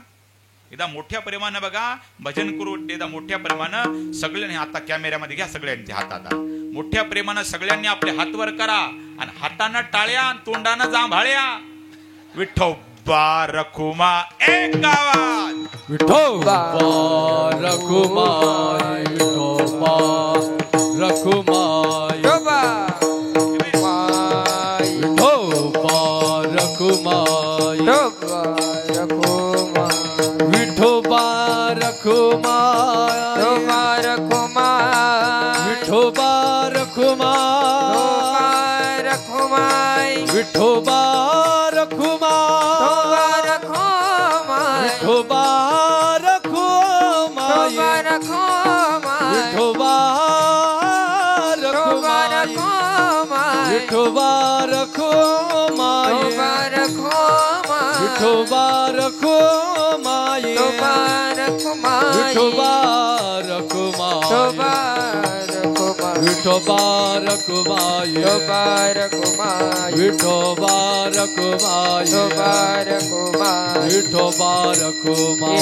एकदा मोठ्या प्रेमानं बघा, भजन करू. एकदा मोठ्या प्रेमानं सगळ्यांनी, आता कॅमेऱ्यामध्ये घ्या सगळ्यांचे हात, आता मोठ्या प्रेमानं सगळ्यांनी आपले हात वर करा आणि हातानं टाळ्या, तोंडानं जांभाळ्या. विठोबा रखुमा एक गावात. विठोबा रखुमाई, विठोबा रखुमाई, शोभा विठोबा रखुमाई, शोभा रखुमाई, विठोबा रखुमाई, शोभा रखुमाई, विठोबा रखुमाई, शोभा रखुमाई, विठोबा रखुमाई, शोभा रखुमाई, विठोबा रखुमाई, शोभा रखुमाई, विठोबा शोभा रखुमाई, रखुमाई, विठोबा रखुमाई, शोभा रखुमाई, विठोबा रखुमाई, शोभा रखुमाई, विठोबा रखुमाई, शोभा रखुमाई, विठोबा रखुमाई, शोभा रखुमाई, विठोबा रखुमाई, शोभा रखुमाई, विठोबा रखुमाई,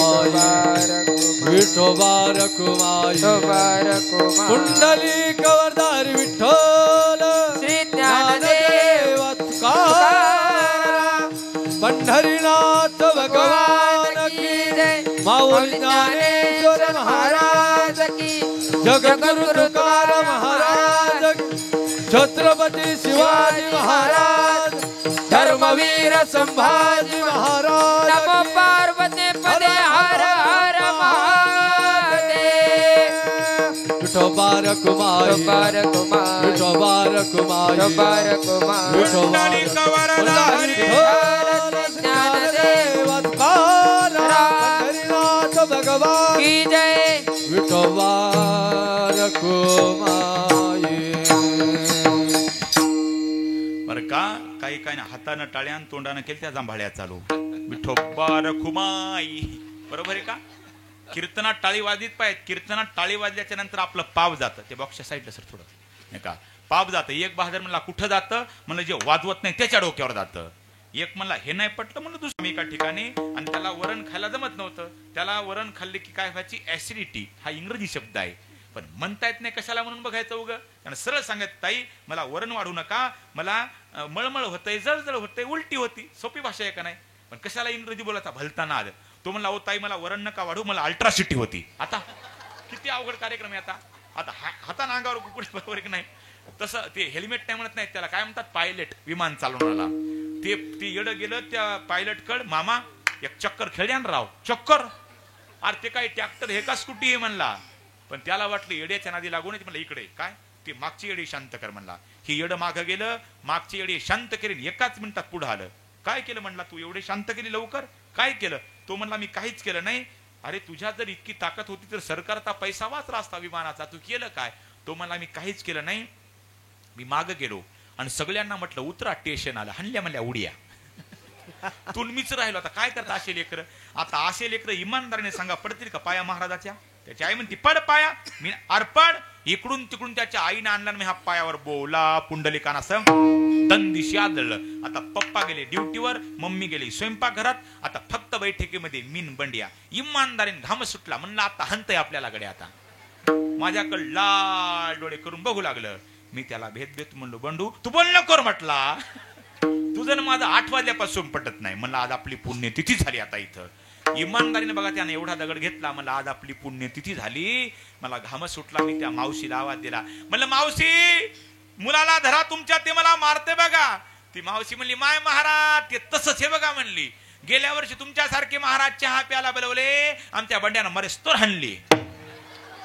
विठोबा रखुमाई, शोभा रखुमाई, कुंडली कवरदार विठ्ठल श्री ज्ञानदेव तुकाराम, पंढरीनाथ भगवान की जय, माऊली ज्ञानेश्वर महाराज की जगद्गुरु तुकाराम महाराज, छत्रपती शिवाजी महाराज, धर्मवीर संभाजी महाराज. नमो पार्वती पदे हर हर महादेव. विठोबा रखुमाई विठोबा रखुमाई पुंडलिक वरदा ज्ञानदेव हरिनाथ भगवान की जय विठोबा रखुमाई. बरं का काही काय ना हातानं टाळ्यान तोंडानं केलं त्या जांभाळ्या चालू विठोबा रखुमाई. बरोबर आहे का? कीर्तनात टाळी वाजलीत पाहिजे. कीर्तनात टाळी वाजल्याच्या नंतर आपलं पाव जातं. ते बॉक्सच्या साईडला सर थोडं नाही का पाव जातं. एक बहादर म्हणला कुठं जातं म्हणलं जे वाजवत नाही त्याच्या डोक्यावर जातं. एक म्हणला हे नाही पटलं म्हणलं दुसरं एका ठिकाणी आणि त्याला वरण खायला जमत नव्हतं. त्याला वरण खाल्ले की काय व्हायची ऍसिडिटी. हा इंग्रजी शब्द आहे पण म्हणता येत नाही कशाला म्हणून बघायचं उगं. कारण सरळ सांगत ताई मला वरण वाढू नका मला मळमळ होतंय जळजळ होतंय उलटी होती. सोपी भाषा आहे का नाही. पण कशाला इंग्रजी बोलायचा भलताना आलं. तो म्हणला ओ ताई मला वरण नका वाढू मला अल्ट्रासिटी होती. आता किती अवघड कार्यक्रम आहे. आता हाताने अंगावर कुकुडी बरोबर की नाही. तसं ते हेल्मेट नाही म्हणत नाही त्याला काय म्हणतात पायलट विमान चालवणारा ते येडं गेलं त्या पायलट कड मामा एक चक्कर खेळ्या ना राव चक्कर. अरे ते काय ट्रॅक्टर हे का स्कूटी आहे म्हणला. पण त्याला वाटलं येड्याच्या नादी लागून म्हणलं इकडे काय ते मागची येडी शांत कर म्हणला. ही येडं मागं गेलं मागची येडी शांत केली एकाच मिनिटात पुढे आलं. काय केलं म्हणला तू एवढे शांत केली लवकर काय केलं. तो म्हणला मी काहीच केलं नाही. अरे तुझ्यात जर इतकी ताकद होती तर सरकारचा पैसा वाचला असता विमानाचा तू केलं काय. तो म्हणला मी काहीच केलं नाही. मी मागं गेलो आणि सगळ्यांना म्हटलं उतरा स्टेशन आलं हणल्या म्हणल्या उड्या. तुलमीच राहिलो. आता काय करता असे लेकर. आता असे लेकर इमानदारीने सांगा पडतील का पाया महाराजाच्या. त्याची आई म्हणते पड पाया. मी अर्पड इकडून तिकडून त्याच्या आईने आणला मी हा पायावर बोला पुंडलिकाना असं दंदिशी आदळलं. आता पप्पा गेले ड्युटीवर मम्मी गेली स्वयंपाकघरात. आता फक्त बैठकीमध्ये मीन बंडिया इमानदारीने घाम सुटला. म्हणलं आता हंतय आपल्याला गडे. आता माझ्याकडे लाल डोळे करून बघू लागलं. मी त्याला भेद म्हणलो बंडू तू बोल नको म्हटला. तुझं माझं 8 वाजल्यापासून पटत नाही. म्हणलं आज आपली पुण्यतिथी झाली. आता इथं इमानदारीने बघा त्याने एवढा दगड घेतला. मला आज आपली पुण्यतिथी झाली. मला घाम सुटला. मी त्या मावशीला आवाज दिला. म्हणलं मावशी मुलाला धरा तुमच्या ते मला मारते बघा. ती मावशी म्हणली माय महाराज ते तसंच हे बघा म्हणली. गेल्या वर्षी तुमच्यासारखे महाराज चहा प्याला बोलवले आमच्या बंड्यानं मरेस्तोर हाणली.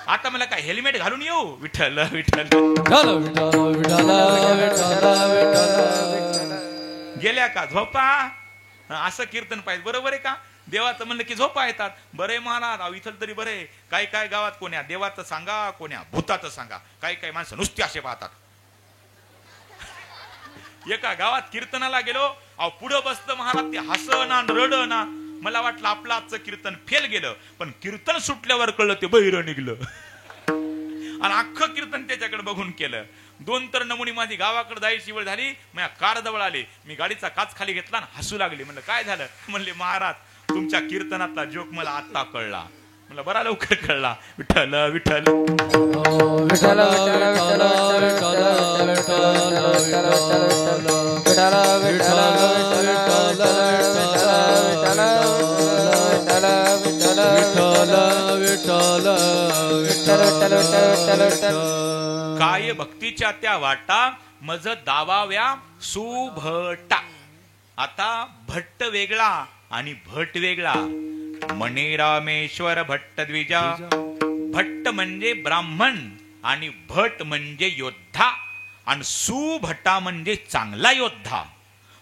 आता मला काय हेल्मेट घालून येऊ. विठ्ठल विठ्ठल गेल्या का झोपा असं कीर्तन पाहिजे. बरोबर आहे का. देवाचं म्हणलं की झोपा येतात. बरे महाराज इथं तरी बरे. काही काय गावात कोण्या देवाचं सांगा कोण्या भूताचं सांगा. काही काही माणसं नुसती असे पाहतात. एका गावात कीर्तनाला गेलो अहो पुढं बसतं महाराज ते हसना रडना. मला वाटलं आपलं आजचं कीर्तन फेल गेलं. पण कीर्तन सुटल्यावर कळलं ते बहिरं निघलं. आणि अख्खं कीर्तन त्याच्याकडे बघून केलं. 2 तर नमुनी माझी गावाकडे जायची वेळ झाली. माझ्या कार जवळ आले. मी गाडीचा काच खाली घेतला आणि हसू लागले. म्हणलं काय झालं. म्हणले महाराज तुमच्या कीर्तनातला जोक मला आता कळला. म्हणलं बरा लवकर कळला. विठ्ठल विठ्ठल विठ्ठल काय भक्तीच्या त्या वाटा मज दावाव्या सुभटा. आता भट्ट वेगळा आणि भट वेगळा. मणे रामेश्वर भट्ट द्विजा. भट्ट म्हणजे ब्राह्मण आणि भट म्हणजे योद्धा आणि सुभटा म्हणजे चांगला योद्धा.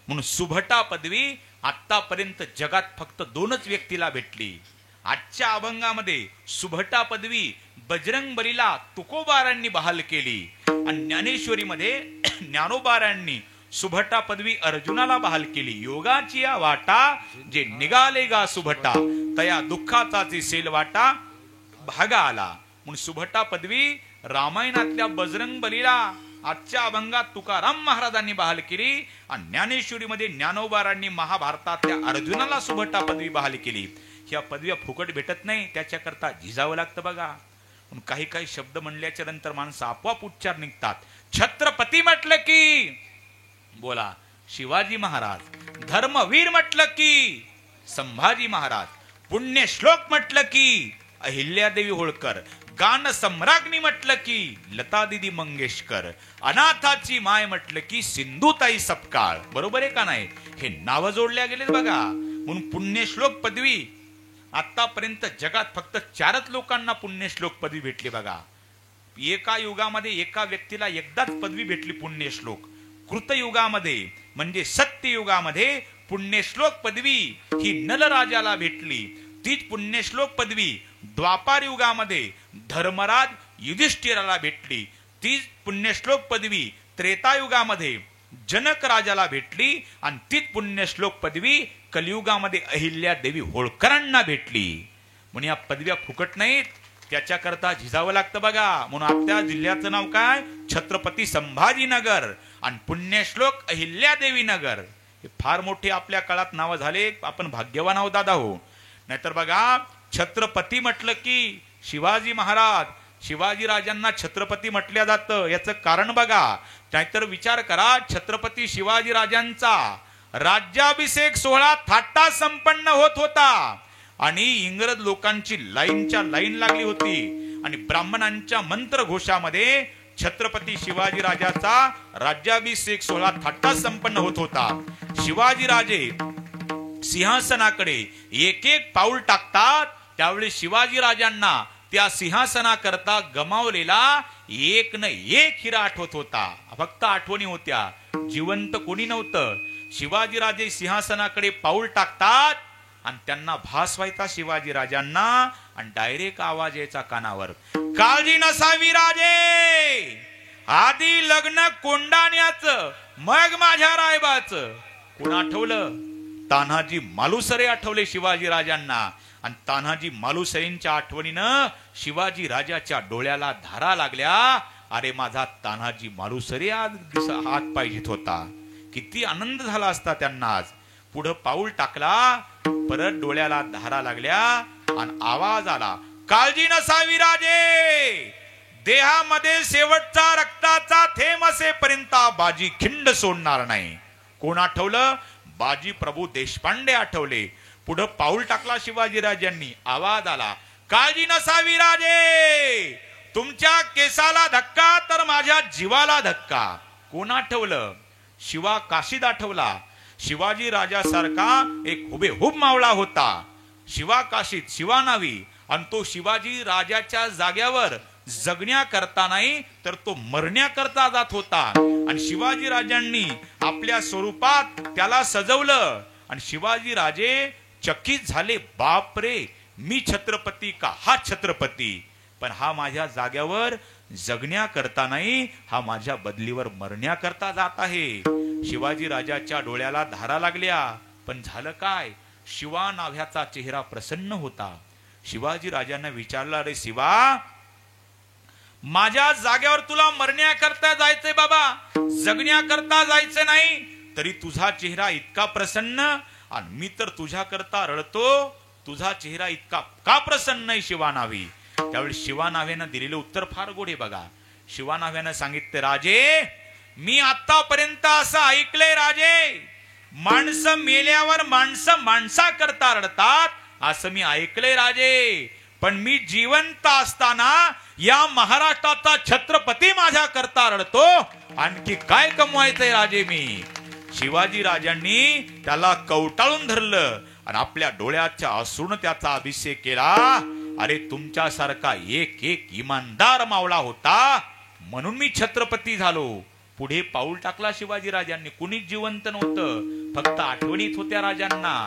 म्हणून सुभटा पदवी आतापर्यंत जगात फक्त 2च व्यक्तीला भेटली. आजच्या अभंगामध्ये सुभटा पदवी बजरंगबलीला तुकोबारांनी बहाल केली आणि ज्ञानेश्वरीमध्ये ज्ञानोबारांनी सुभटा पदवी अर्जुनाला बहाल केली. योगाची या वाटा जे निघाले गा सुभटा तया दुःखाचा जी सेल वाटा भागा आला. म्हणून सुभटा पदवी रामायणातल्या बजरंगबलीला आजच्या अभंगात तुकाराम महाराजांनी बहाल केली आणि ज्ञानेश्वरीमध्ये ज्ञानोबारांनी महाभारतातल्या अर्जुनाला सुभटा पदवी बहाल केली. ह्या पदव्या फुकट भेटत नाही. त्याच्याकरता झिजावं लागतं बघा. काही काही शब्द म्हणल्याच्या नंतर माणसं आपोआप उच्चार निघतात. छत्रपती म्हटलं की बोला शिवाजी महाराज. धर्मवीर म्हटलं की संभाजी महाराज. पुण्य श्लोक म्हटलं की अहिल्यादेवी होळकर. गान सम्राज्ञी म्हटलं की लता दिदी मंगेशकर. अनाथाची माय म्हटलं की सिंधुताई सपकाळ. बरोबर आहे का नाही. हे नाव जोडल्या गेले बघा. म्हणून पुण्यश्लोक पदवी आतापर्यंत जगात फक्त 4च लोकांना पुण्यश्लोक पदवी भेटली बघा. एका युगामध्ये एका व्यक्तीला एकदाच पदवी भेटली पुण्यश्लोक. कृतयुगामध्ये म्हणजे सत्ययुगामध्ये पुण्यश्लोक पदवी ही नलराजाला भेटली. तीच पुण्यश्लोक पदवी द्वापार युगामध्ये धर्मराज युधिष्ठिराला भेटली. तीच पुण्यश्लोक पदवी त्रेतायुगामध्ये जनक राजाला भेटली. आणि तीच पुण्यश्लोक पदवी कलियुगामध्ये अहिल्यादेवी होळकरांना भेटली. म्हणून या पदव्या फुकट नाहीत, त्याच्याकरता झिजावं लागतं बघा. म्हणून आपल्या जिल्ह्याचं नाव काय? छत्रपती संभाजीनगर आणि पुण्यश्लोक अहिल्यादेवी नगर. हे फार मोठे आपल्या काळात नाव झाले. आपण भाग्यवान आहोत दादा हो. नाहीतर बघा छत्रपती म्हटलं की शिवाजी महाराज, शिवाजी राजांना छत्रपती म्हटल्या जातं. याचं कारण बघा. नाहीतर विचार करा, छत्रपती शिवाजी राजांचा राज्याभिषेक सोहळा थाटा संपन्न होत होता आणि इंग्रज लोकांची लाईनच्या लाईन लागली होती आणि ब्राह्मणांच्या मंत्रघोषामध्ये छत्रपती शिवाजी राजाचा राज्याभिषेक सोहळा थाटा संपन्न होत होता. शिवाजी राजे सिंहासनाकडे एक एक पाऊल टाकतात त्यावेळी शिवाजी राजांना त्या सिंहासनाकरता गमावलेला एक न एक हिरा आठवत होता. फक्त आठवणी होत्या, जिवंत कोणी नव्हतं. शिवाजी राजे सिंहासनाकडे पाऊल टाकतात आणि त्यांना भास व्हायचा शिवाजी राजांना आणि डायरेक्ट आवाज यायचा कानावर, काळजी नसावी राजे, आधी लग्न कोंडाण्याचं मग माझ्या रायबाचं. कोण आठवलं? तान्हाजी मालुसरे आठवले शिवाजी राजांना. आणि तान्हाजी मालुसरेंच्या आठवणीनं शिवाजी राजाच्या डोळ्याला धारा लागल्या. अरे माझा तान्हाजी मालुसरे आज हात पाहिजेत होता. किती आनंद झाला असता त्यांना. आज पुढं पाऊल टाकला, परत डोळ्याला धारा लागल्या आणि आवाज आला, काळजी नसावी राजे, देहामध्ये शेवटचा रक्ताचा थेंब असेपर्यंत बाजी खिंड सोडणार नाही. कोण आठवलं? बाजी प्रभू देशपांडे आठवले. पुढं पाऊल टाकला शिवाजी राजांनी, आवाज आला, काळजी नसावी राजे, तुमच्या केसाला धक्का तर माझ्या जीवाला धक्का. कोण आठवलं? शिवा काशीद आठवला. शिवाजी राजासारखा एक हुबेहूब मावळा होता, शिवा काशीद, शिवा नावी. आणि तो शिवाजी राजाच्या जाग्यावर जगण्याकरता नाही तर तो मरण्याकरता जात होता. आणि शिवाजी राजांनी आपल्या स्वरूपात त्याला सजवलं आणि शिवाजी राजे चकित झाले, बाप रे, मी छत्रपती का हा छत्रपती? पण हा माझ्या जाग्यावर जगण्याकरता नाही, हा माझ्या बदलीवर मरण्याकरता जात आहे. शिवाजी राजाच्या डोळ्याला धारा लागल्या. पण झालं काय? शिवा नाव्याचा चेहरा प्रसन्न होता. शिवाजी राजांना विचारलं, अरे शिवा, माझ्या जाग्यावर तुला मरण्याकरता जायचंय बाबा, जगण्याकरता जायचं नाही, तरी तुझा चेहरा इतका प्रसन्न आणि मी तर तुझ्याकरता रडतो, तुझा चेहरा इतका का प्रसन्न आहे शिवानावी? त्यावेळी शिवानाव्यानं दिलेलं उत्तर फार गोड आहे बघा. शिवानाव्यानं सांगितलं, राजे, मी आतापर्यंत असं ऐकलंय राजे, माणसं मेल्यावर माणसं माणसाकरता रडतात असं मी ऐकलंय राजे. पण मी जिवंत असताना या महाराष्ट्राचा छत्रपती माझ्या करता रडतो, आणखी काय कमवायचंय राजे मी? शिवाजी राजांनी त्याला कवटाळून धरलं आणि आपल्या डोळ्याच्या अश्रूने त्याचा अभिषेक केला. अरे तुमच्यासारखा एक एक इमानदार मावळा होता म्हणून मी छत्रपती झालो. पुढे पाऊल टाकला शिवाजी राजांनी. कुणीच जिवंत नव्हतं, फक्त आठवणीत होत्या राजांना.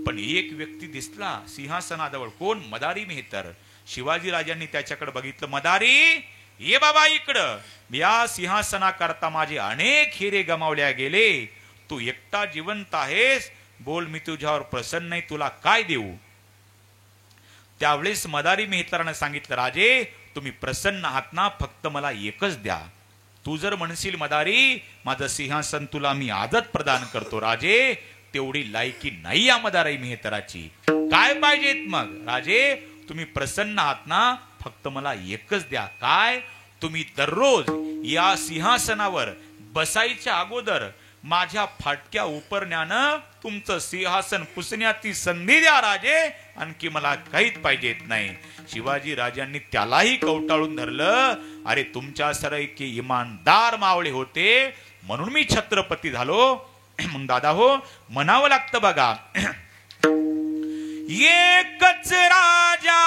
पण एक व्यक्ती दिसला सिंहासनाजवळ. कोण? मदारी मेहतर. शिवाजी राजांनी त्याच्याकडे बघितलं, मदारी, ये बाबा इकडं, या सिंहासनाकरता माझे अनेक हिरे गमावल्या गेले, तू एकटा जिवंत आहेस, बोल, मी तुझ्यावर प्रसन्न नाही, तुला काय देऊ? त्यावेळेस मदारी मेहतरानं सांगितलं, राजे, तुम्ही प्रसन्न आहात ना, फक्त मला एकच द्या. तू जर म्हणशील मदारी, माझं सिंहासन तुला मी आजच प्रदान करतो, राजे, तेवढी लायकी नाही या मदारी मेहतराची. काय पाहिजेत मग? राजे, तुम्ही प्रसन्न आहात ना, फक्त मला एकच द्या. काय? तुम्ही दररोज या सिंहासनावर बसायच्या अगोदर माझ्या फाटक्या उपरण्यानं तुमचं सिंहासन पुसण्याची संधी द्या राजे, आणखी मला काहीच पाहिजेत नाही. शिवाजी राजांनी त्यालाही कवटाळून धरलं. अरे तुमच्यासारखे इमानदार मावळे होते म्हणून मी छत्रपती झालो. मग दादा हो, म्हणावं लागतं बघा, एकच राजा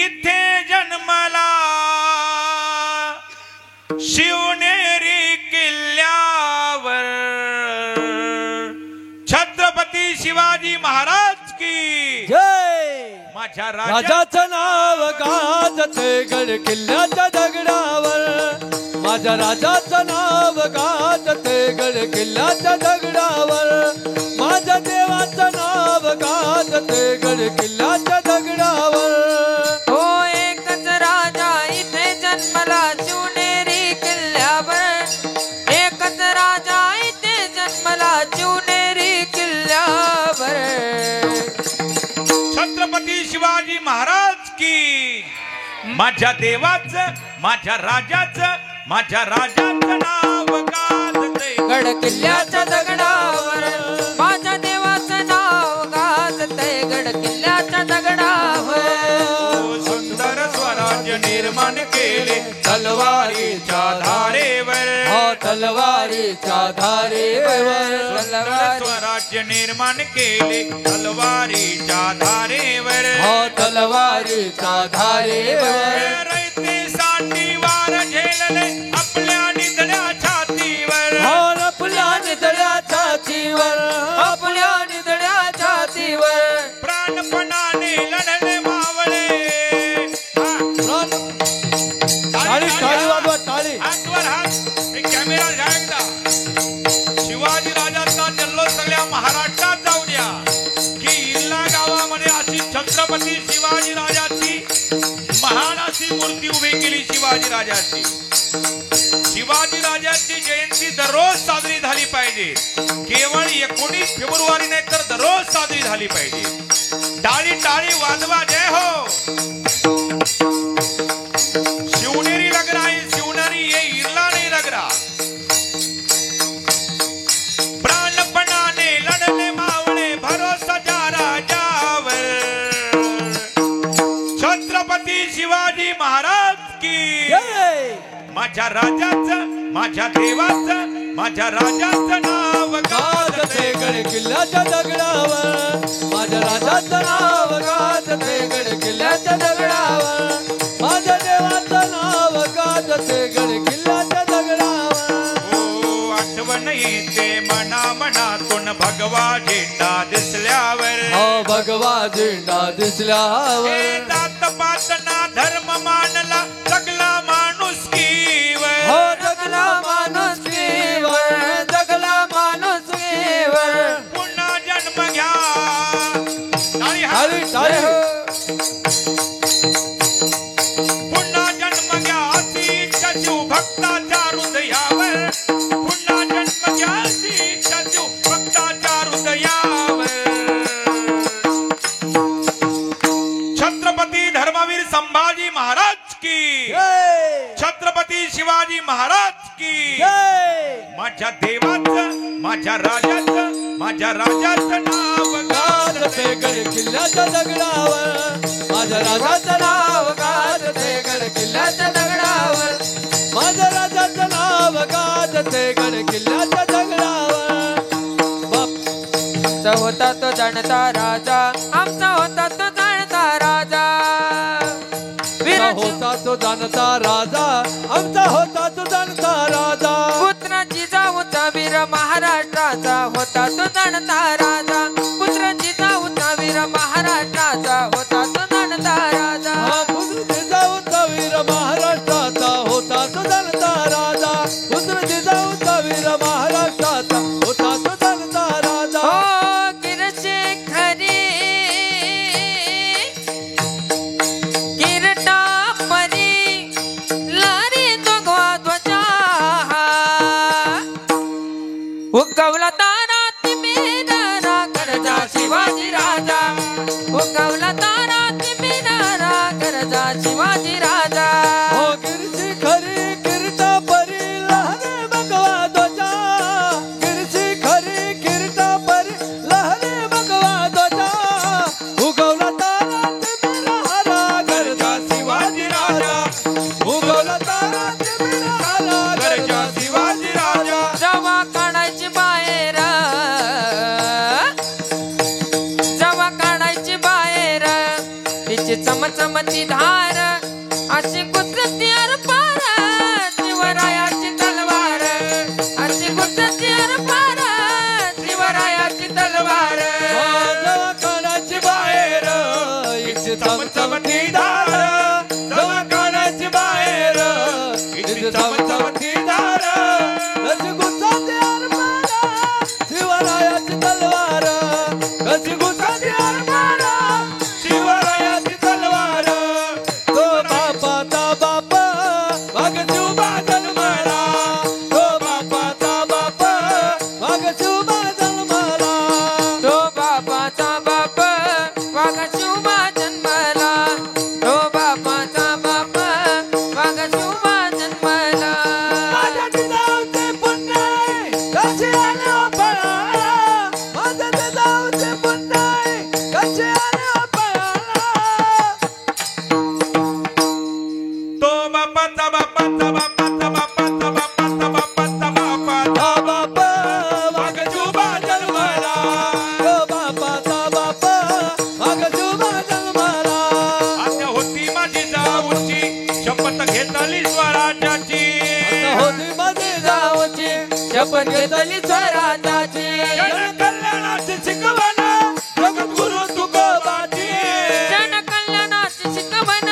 इथे जन्मला शिवनेरी किल्ल्यावर छत्रपती शिवाजी महाराज की जय माझ्या राजाचं नाव गाजते गड किल्ल्याच्या दगडावर माझ्या राजाचं नाव गाजते गड किल्ल्याच्या दगडावर माझ्या देवाचं नाव गाजते गड किल्ल्याच्या दगडावर हो एकच राजा इथे जन्मला शिवनेरी किल्ल्यावर एकच राजा इथे जन्मला शिवनेरी किल्ल्यावर छत्रपती शिवाजी महाराज की माझ्या देवाचं माझ्या राजाचं नाव गाजते गड किल्ल्याच्या दगडावर माझ्या देवाचं नाव गाजतंय गड किल्ल्याच्या दगडावर सुंदर स्वराज्य निर्माण केले तलवारीच्या धारेवर तलवारीच्या धारेवर सुंदर स्वराज्य निर्माण केले तलवारीच्या धारेवर तलवारीच्या धारेवर रयतेसाठी वार झेलले आपल्या निधड्या छातीवर आपल्या निधड्या छातीवर आपल्या निधड्या छातीवर प्राणपणाने लढले मावळे टाळी टाळी वाजवा टाळी हातवर हात एक कॅमेरा घ्या एकदा शिवाजी राजांचा जल्लोष सगळ्या महाराष्ट्रात जाऊ द्या की इल्ला गावामध्ये अशी छत्रपती शिवाजी राजाची महान अशी मूर्ती उभी केली शिवाजी राजाची शिवाजी राजाची जयंती दररोज साजरी झाली पाहिजे केवळ 19 फेब्रुवारी नाही तर दररोज साजरी झाली पाहिजे टाळी टाळी वाजवा जय हो शिवनेरी लग रहा है शिवनेरी ये इरला नहीं लग रहा प्राणपणाने लढले मावळे भरोसा जा राजावर छत्रपती शिवाजी महाराज की माझ्या राजाचं माझ्या देवाचं माझ्या राजाचं नाव गाजते गड किल्ल्याच्या दगडावर माझ्या राजाचं नाव गाजते गड किल्ल्याच्या दगडावर माझ्या देवाचं नाव गाजते गड किल्ल्याच्या दगडावर हो आठवण येते मनातून भगवा झेंडा दिसल्यावर भगवा झेंडा दिसल्यावर हे दात पातना धर्म मानला जगला माणुसकीवर जगला माणुसकीवर जगला माणुसकीवर पुन्हा जन्म घ्या टाळी टाळी पुन्हा जन्म घ्या अशी इच्छा शिव भक्ताच्या हृदयावर पुन्हा जन्म घ्या अशी इच्छा शिव भक्ताच्या हृदयावर छत्रपती धर्मवीर संभाजी महाराज की छत्रपती शिवाजी महाराज की माझ्या देवाचं माझ्या राजाचं नाव गाजते गड किल्ल्याच्या दगडावर माझ्या राजाचं नाव गाजते गड किल्ल्याच्या दगडावर माझ्या राजाचं नाव गाजते गड किल्ल्याच्या दगडावर होता तो जाणता राजा आमचा होता तो जाणता राजा होता तो जाणता राजा आमचा होता तो जाणता राजा पुत्र जिजाऊचा वीर महाराष्ट्राचा होता तो जाणता राजा पुत्र जिजाऊचा वीर महाराष्ट्राचा होता तो जाणता राजा पुत्र जिजाऊचा वीर महाराष्ट्राचा होता तो जाणता राजा पुत्र जिजाऊचा वीर महाराष्ट्राचा होता तो जाणता राजा हो गिरशेखरी किरटा परी लारी दोघवा ध्वजा उगवला तारा तिमिरारा गरजा शिवाजी राजा उगवला तारा तिमिरारा गरजा शिवाजी राजा हो गिरशी खरी किरटा परी लहरे भगवा ध्वजा गिरशी खरी किरटा परी लहरे भगवा ध्वजा उगवला तारा तिमिरा हरा गरजा शिवाजी राजा उगवला तारा तिमिरा हरा गरजा शिवाजी राजा जवा काढायची बाहेर जवा काढायची बाहेर हिची चमचमती धार अशी गुजरती पार शिवरायाची तलवार अशी गुजरती पार शिवरायाची तलवार दवाखान्याची बाहेर हिची चमचमती धार दवाखान्याची बाहेर हिची चमचमती धार कशी गुजरती पार शिवरायाची तलवार कशी गुजरती पार शिवरायाची तलवार तो बापाचा बाप वाघ शिवबा जन्मला तो बापाचा बाप वाघ शिवबा जन्मला तो बापाचा बाप वाघ शिवबा जन्मला तो बापाचा बाप वाघ शिवबा जन्मला माझ्या जिजाऊचे पुण्य कसे आले हो पळाला माझ्या जिजाऊचे पुण्य कसे आले हो पळाला तो बापाचा बापाचा बापाचा बापाचा बापाचा बापाचा बापाचा हा बाप वाघ शिवबा जन्मला तो बापाचा बाप वाघ शिवबा जन्मला आता होती माझी जाऊची शपथ घेतली स्वराज्याची होती माझी जाऊची शपथ घेतली स्वराज्याची जनकल्याणाची शिकवण जगद्गुरु तुकोबाची जनकल्याणाची शिकवण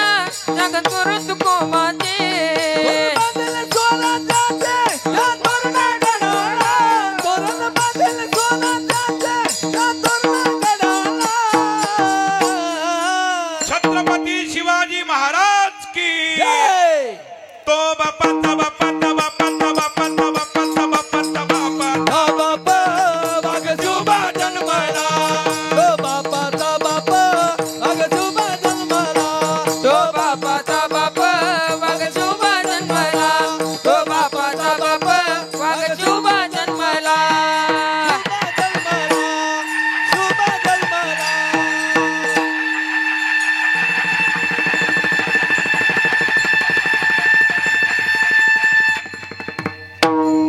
जगद्गुरु तुकोबाची बांधले सोनाच्याचे या तरुणागडाला तोरण बांधले सोनाच्याचे या तरुणागडाला छत्रपती शिवाजी महाराज की जय तो बापाचा बापाचा बापाचा बापाचा बापाचा बापाचा बापा हा बाप वाघ शिवबा जन्मला तो बापाचा बाप वाघ शिवबा जन्मला तो बापाचा बाप वाघ शिवबा जन्मला तो बापाचा बाप वाघ शिवबा जन्मला शिवबा जन्मला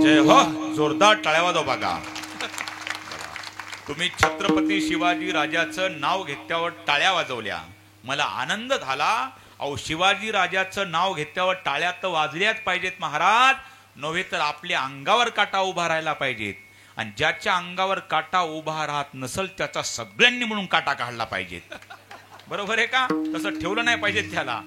जय हो जोरदार टाळ्या वाजवा बघा तुम्ही छत्रपती शिवाजी राजाचं नाव घेतल्यावर टाळ्या वाजवल्या मला आनंद झाला अहो शिवाजी राजाचं नाव घेतल्यावर टाळ्या तर वाजल्याच पाहिजेत महाराज नव्हे तर आपल्या अंगावर काटा उभा राहायला पाहिजेत आणि ज्याच्या अंगावर काटा उभा राहत नसल त्याचा सगळ्यांनी म्हणून काटा काढला पाहिजेत बरोबर आहे का तसं ठेवलं नाही पाहिजे त्याला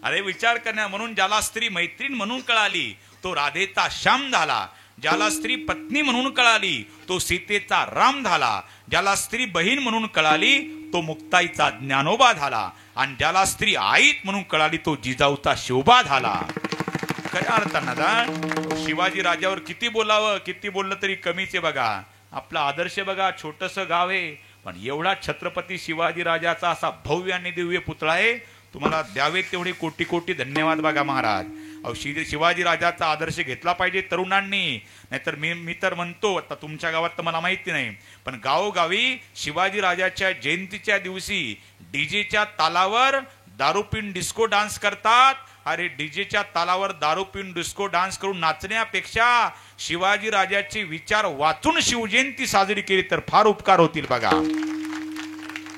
अरे विचार करण्या म्हणून ज्याला स्त्री मैत्रीण म्हणून कळाली तो राधेचा श्याम झाला ज्याला स्त्री पत्नी म्हणून कळाली तो सीतेचा राम झाला ज्याला स्त्री बहीण म्हणून कळाली तो मुक्ताईचा ज्ञानोबा झाला आणि ज्याला स्त्री आईत म्हणून कळाली तो जिजाऊचा शिवबा झाला खऱ्या अर्थानं शिवाजी राजावर किती बोलावं किती बोललं तरी कमीच आहे बघा आपला आदर्श बघा छोटस गाव आहे पण एवढा छत्रपती शिवाजी राजाचा असा भव्य आणि दिव्य पुतळा आहे तुम्हाला द्यावे तेवढे कोटी कोटी धन्यवाद बघा महाराज अहो शिवाजी राजाचा आदर्श घेतला पाहिजे तरुणांनी नाहीतर मी तर म्हणतो आता तुमच्या गावात तर मला माहिती नाही पण गावोगावी शिवाजी राजाच्या जयंतीच्या दिवशी डीजेच्या तालावर दारू पिऊन डिस्को डान्स करतात अरे डीजेच्या तालावर दारू पिऊन डिस्को डान्स करून नाचण्यापेक्षा शिवाजी राजाचे विचार वाचून शिवजयंती साजरी केली तर फार उपकार होतील बघा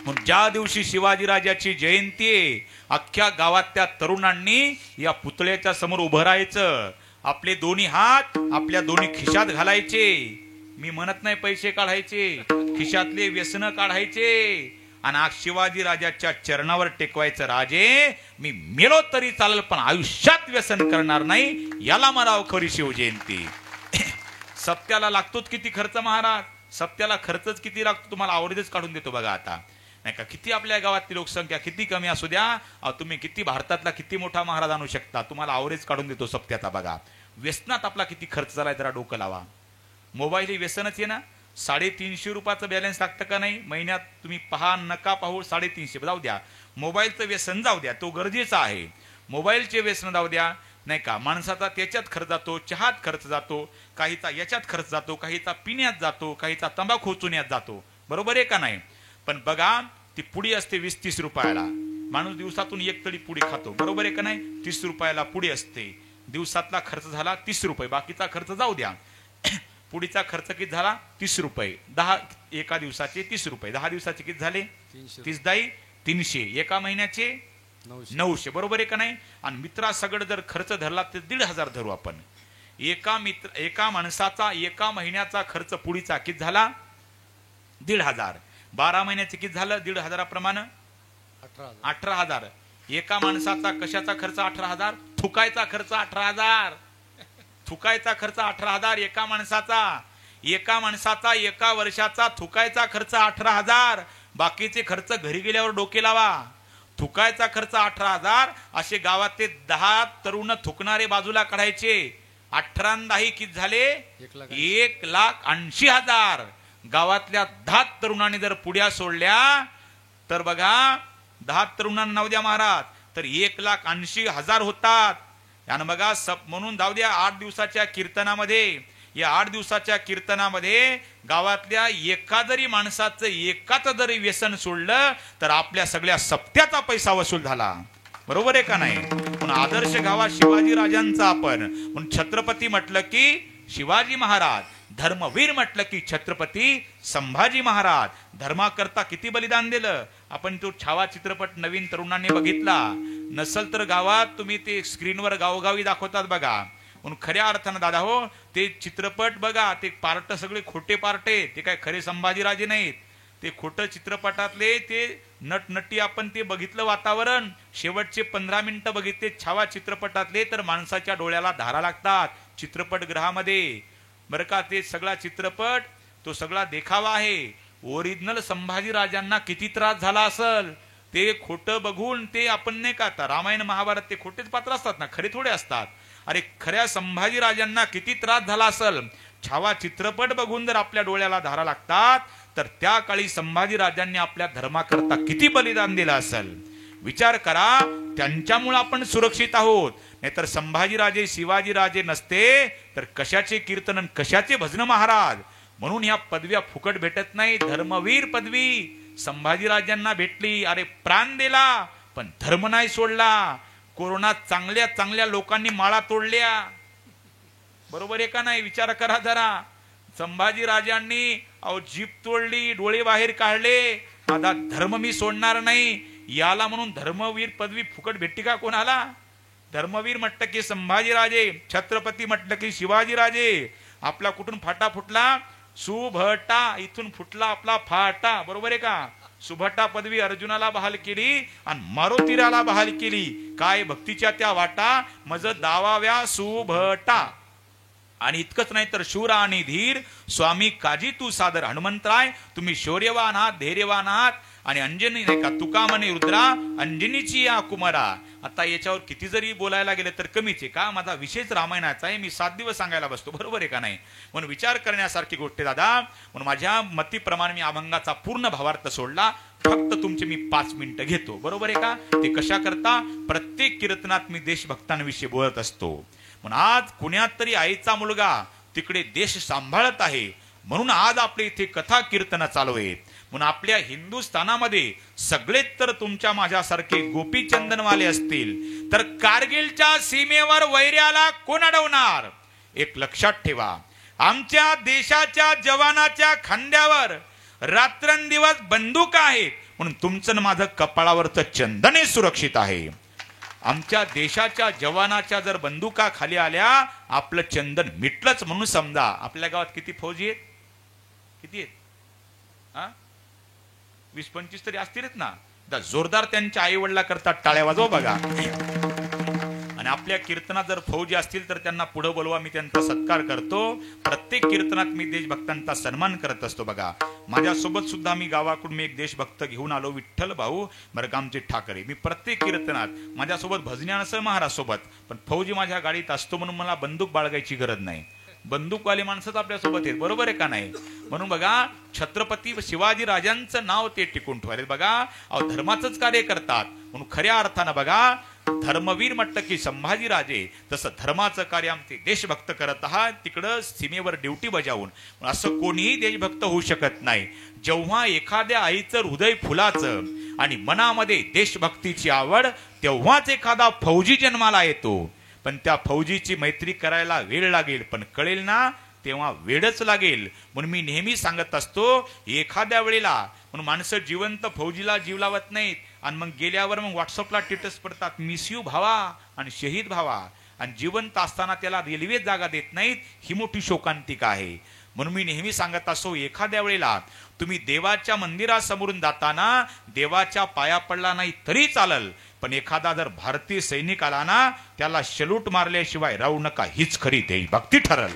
मग ज्या दिवशी शिवाजी राजाची जयंती आहे अख्ख्या गावातल्या तरुणांनी या पुतळ्याच्या समोर उभं राहायचं आपले दोन्ही हात आपल्या दोन्ही खिशात घालायचे मी म्हणत नाही पैसे काढायचे खिशातले व्यसन काढायचे आणि आज शिवाजी राजाच्या चरणावर टेकवायचं राजे मी मेलो तरी चालेल पण आयुष्यात व्यसन करणार नाही याला म्हणावं खरी शिवजयंती सप्त्याला लागतोच किती खर्च महाराज सप्त्याला खर्चच किती लागतो तुम्हाला आवडीच काढून देतो बघा आता नाही का किती आपल्या गावातली लोकसंख्या किती कमी असू द्या तुम्ही किती भारतातला किती मोठा महाराज आणू शकता तुम्हाला आवरेज काढून देतो सप्त्याचा बघा व्यसनात आपला किती खर्च झालाय जरा डोकं लावा मोबाईल ही व्यसनच आहे ना 350 रुपयाचं बॅलन्स लागतं का नाही महिन्यात तुम्ही पहा नका पाहू 350 जाऊ द्या मोबाईलचं व्यसन जाऊ द्या तो गरजेचा आहे मोबाईलचे व्यसन जाऊ द्या नाही का माणसाचा त्याच्यात खर्च जातो चहात खर्च जातो काहीचा याच्यात खर्च जातो काहीचा पिण्यात जातो काहीचा तंबाखू चुण्यात जातो बरोबर आहे का नाही पण बघा ती पुडी असते 20-30 रुपयाला माणूस दिवसातून एक तरी पुडी खातो बरोबर आहे का नाही 30 रुपयाला पुडी असते दिवसातला खर्च झाला 30 रुपये बाकीचा खर्च जाऊ द्या पुडीचा खर्च किती झाला 30 रुपये 10 एका दिवसाचे 30 रुपये 10 दिवसाचे किती झाले 30 दाई 300, एका महिन्याचे 900, बरोबर आहे का नाही? आणि मित्रासगड जर खर्च धरला तर 1,500 धरू आपण. एका माणसाचा एका महिन्याचा खर्च पुढीचा किती झाला? 1,500. 12 महिन्याचे किती झालं? 1,500 प्रमाणे 18,000. एका माणसाचा कशाचा खर्च 18,000? थुकायचा खर्च 18,000. थुकायचा खर्च 18,000 एका माणसाचा. एका माणसाचा एका वर्षाचा थुकायचा खर्च 18,000. बाकीचे खर्च घरी गेल्यावर डोके लावा. थुकायचा खर्च 18,000. असे गावातले 10 तरुण थुकणारे बाजूला काढायचे. 18 किती झाले? 1,80,000. गावातल्या 10 तरुणांनी जर पुड्या सोडल्या तर बघा, 10 तरुणांना नाव द्या महाराज, तर 1,80,000 होतात. आणि बघा म्हणून जाऊ द्या 8 दिवसाच्या कीर्तनामध्ये, या 8 दिवसाच्या कीर्तनामध्ये गावातल्या एका जरी माणसाचं एकाच जरी व्यसन सोडलं तर आपल्या सगळ्या सप्त्याचा पैसा वसूल झाला. बरोबर आहे का नाही? म्हणून आदर्श गावा शिवाजी राजांचा आपण. म्हणून छत्रपती म्हटलं की शिवाजी महाराज, धर्मवीर म्हटलं की छत्रपती संभाजी महाराज. धर्माकरता किती बलिदान दिलं. आपण तो छावा चित्रपट नवीन तरुणांनी बघितला नसल तर गावात तुम्ही ते स्क्रीनवर गावोगावी दाखवतात बघा. म्हणून खऱ्या अर्थानं दादा हो, ते चित्रपट बघा, ते पार्ट सगळे खोटे पार्ट आहेत. ते काय खरे संभाजीराजे नाहीत. ते खोटं चित्रपटातले ते नटनटी आपण ते बघितलं वातावरण, शेवटचे 15 मिनिटं बघितले छावा चित्रपटातले तर माणसाच्या डोळ्याला धारा लागतात चित्रपटगृहामध्ये. बरं का, ते सगळा चित्रपट तो सगळा देखावा आहे. ओरिजिनल संभाजी राजांना किती त्रास झाला असेल ते खोटं बघून. ते आपण नाही का, आता रामायण महाभारत ते खोटेच पात्र असतात ना, खरे थोडे असतात. अरे खऱ्या संभाजी राजांना किती त्रास झाला असेल. छावा चित्रपट बघून जर आपल्या डोळ्याला धारा लागतात तर त्या काळी संभाजी राजांनी आपल्या धर्माकरता किती बलिदान दिलं असेल. विचार करा, त्यांच्यामुळे आपण सुरक्षित आहोत. नाहीतर संभाजीराजे शिवाजीराजे नसते तर कशाचे कीर्तन कशाचे भजन महाराज. म्हणून ह्या पदव्या फुकट भेटत नाही. धर्मवीर पदवी संभाजीराजांना भेटली. अरे प्राण दिला पण धर्म नाही सोडला. कोरोनात चांगल्या चांगल्या लोकांनी माळा तोडल्या. बरोबर आहे का नाही? विचार करा जरा. संभाजीराजांनी जीभ तोडली, डोळे बाहेर काढले. आता धर्म मी सोडणार नाही याला म्हणून धर्मवीर पदवी फुकट भेटती का कोणाला? धर्मवीर म्हटलं की संभाजीराजे, छत्रपती म्हटलं की शिवाजीराजे. आपला कुठून फाटा फुटला? सुभटा, इथून फुटला आपला फाटा. बरोबर आहे का? सुभटा पदवी अर्जुनाला बहाल केली आणि मारुतीराला बहाल केली. काय भक्तीच्या त्या वाटा मज दावाव्या सुभटा. आणि इतकंच नाही तर शूर आणि धीर स्वामी काजी तू सादर. हनुमंतराय तुम्ही शौर्यवान आहात, धैर्यवान आहात. आणि अंजनी नाही का, तुका म्हणे रुद्रा अंजनीची या कुमारा. आता याच्यावर किती जरी बोलायला गेलं तर कमीच आहे का? माझा विषयच रामायणाचा आहे. मी 7 दिवस सांगायला बसतो. बरोबर आहे का नाही? म्हणून विचार करण्यासारखी गोष्ट दादा. म्हणून माझ्या मतीप्रमाणे मी अभंगाचा पूर्ण भावार्थ सोडला. फक्त तुमचे मी 5 मिनिटं घेतो. बरोबर आहे का? ते कशा करता? प्रत्येक कीर्तनात मी देशभक्तांविषयी बोलत असतो. म्हणून आज कुण्यात तरी आईचा मुलगा तिकडे देश सांभाळत आहे. म्हणून आज आपल्या इथे कथा कीर्तन चालू आहे. म्हणून आपल्या हिंदुस्थानामध्ये सगळेच तर तुमच्या माझ्यासारखे गोपीचंदनवाले असतील तर कारगिलच्या सीमेवर वैर्याला कोण अडवणार? एक लक्षात ठेवा, आमच्या देशाच्या जवानाच्या खांद्यावर रात्रंदिवस बंदूक आहेत. म्हणून तुमचं माझं कपाळावरचं चंदन सुरक्षित आहे. आमच्या देशाच्या जवानाच्या जर बंदुका खाली आल्या आपलं चंदन मिटलंच म्हणून समजा. आपल्या गावात किती फौजी आहेत? किती आहेत? 20-25 तरी असतीलच ना. जोरदार त्यांच्या आई वडिला करतात टाळ्या वाजवा बघा. आणि आपल्या कीर्तनात जर फौजी असतील तर त्यांना पुढे बोलवा. मी त्यांचा सत्कार करतो. प्रत्येक कीर्तनात मी देशभक्तांचा सन्मान करत असतो. बघा माझ्यासोबत सुद्धा मी गावाकडून मी एक देशभक्त घेऊन आलो, विठ्ठल भाऊ बरगामचे ठाकरे. मी प्रत्येक कीर्तनात माझ्यासोबत भजन्यासह महाराज सोबत, पण फौजी माझ्या गाडीत असतो म्हणून मला बंदूक बाळगायची गरज नाही. बंदूकवाले माणसंच आपल्या सोबत आहेत. बरोबर आहे का नाही? म्हणून बघा छत्रपती शिवाजी राजांचं नाव ते टिकून ठेवायला. बघा धर्माचंच कार्य करतात. म्हणून खऱ्या अर्थानं बघा धर्मवीर म्हटलं की संभाजीराजे, तसं धर्माचं कार्य आमचे देशभक्त करत आहात. तिकडं सीमेवर ड्युटी बजावून. असं कोणीही देशभक्त होऊ शकत नाही. जेव्हा एखाद्या आईचं हृदय फुलाचं आणि मनामध्ये देशभक्तीची आवड, तेव्हाच एखादा फौजी जन्माला येतो. पण त्या फौजीची मैत्री करायला वेळ लागेल, पण कळेल ना तेव्हा वेळच लागेल. म्हणून मी नेहमी सांगत असतो एखाद्या वेळेला म्हणून माणसं जिवंत फौजीला जीव लावत नाहीत. आणि मग गेल्यावर मग व्हॉट्सअपला स्टेटस पडतात, मिस यू भावा आणि शहीद भावा, आणि जिवंत असताना त्याला रेल्वे जागा देत नाहीत, ही मोठी शोकांतिका आहे. म्हणून मी नेहमी सांगत असो, एखाद्या वेळेला तुम्ही देवाच्या मंदिरासमोरून जाताना देवाच्या पाया पडला नाही तरी चालल, पण एखादा जर भारतीय सैनिक आला ना, त्याला सल्यूट मारल्याशिवाय राहू नका, हीच खरी देशभक्ती ठरल.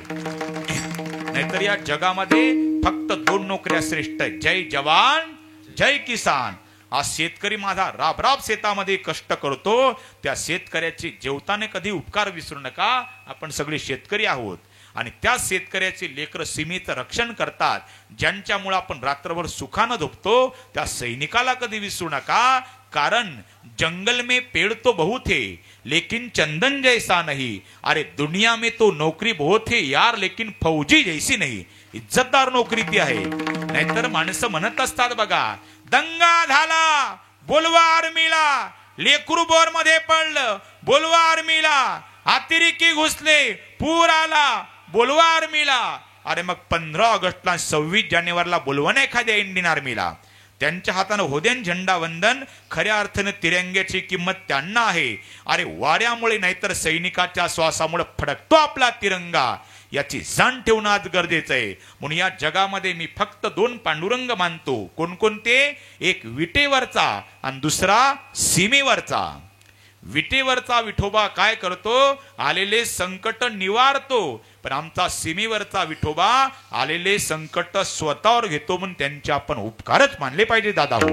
नाहीतर या जगामध्ये फक्त 2 नोकऱ्या श्रेष्ठ, जय जवान जय किसान. आज शेतकरी माझा राब राब शेतामध्ये कष्ट करतो, त्या शेतकऱ्याचे जेवताना कधी उपकार विसरू नका. आपण सगळे शेतकरी आहोत आणि त्या शेतकऱ्याचे लेकर सीमेचं रक्षण करतात, ज्यांच्यामुळे आपण रात्रभर सुखानं झोपतो, त्या सैनिकाला कधी विसरू नका. कारण जंगल में पेड़ तो बहुत है लेकिन चंदन जैसा नहीं. अरे दुनिया में तो नौकरी बहुत है यार, लेकिन फौजी जैसी नहीं. इज्जतदार नोकरी ती आहे. नाहीतर माणसं म्हणत असतात बघा, दंगा झाला बोलवा आर्मीला, लेकरू बोर मध्ये पडलं बोलवा आर्मीला, अतिरेकी घुसले पूर आला बोलवा आर्मीला. अरे मग 15 ऑगस्टला 26 जानेवारीला बोलवा ना एखाद्या इंडियन आर्मीला. त्यांच्या हातानं होद्यान झेंडा वंदन. खऱ्या अर्थानं तिरंग्याची किंमत त्यांना आहे. अरे वाऱ्यामुळे नाहीतर सैनिकाच्या श्वासामुळे फडकतो आपला तिरंगा, याची जाण ठेवणं आज गरजेचं आहे. म्हणून या जगामध्ये मी फक्त 2 पांडुरंग मानतो. कोणकोणते? एक विटेवरचा आणि दुसरा सीमेवरचा. विटेवरचा विठोबा काय करतो? आलेले संकट निवारतो. पण आमचा सीमेवरचा विठोबा आलेले संकट स्वतःवर घेतो, म्हणून त्यांचे आपण उपकारच मानले पाहिजे दादा हो.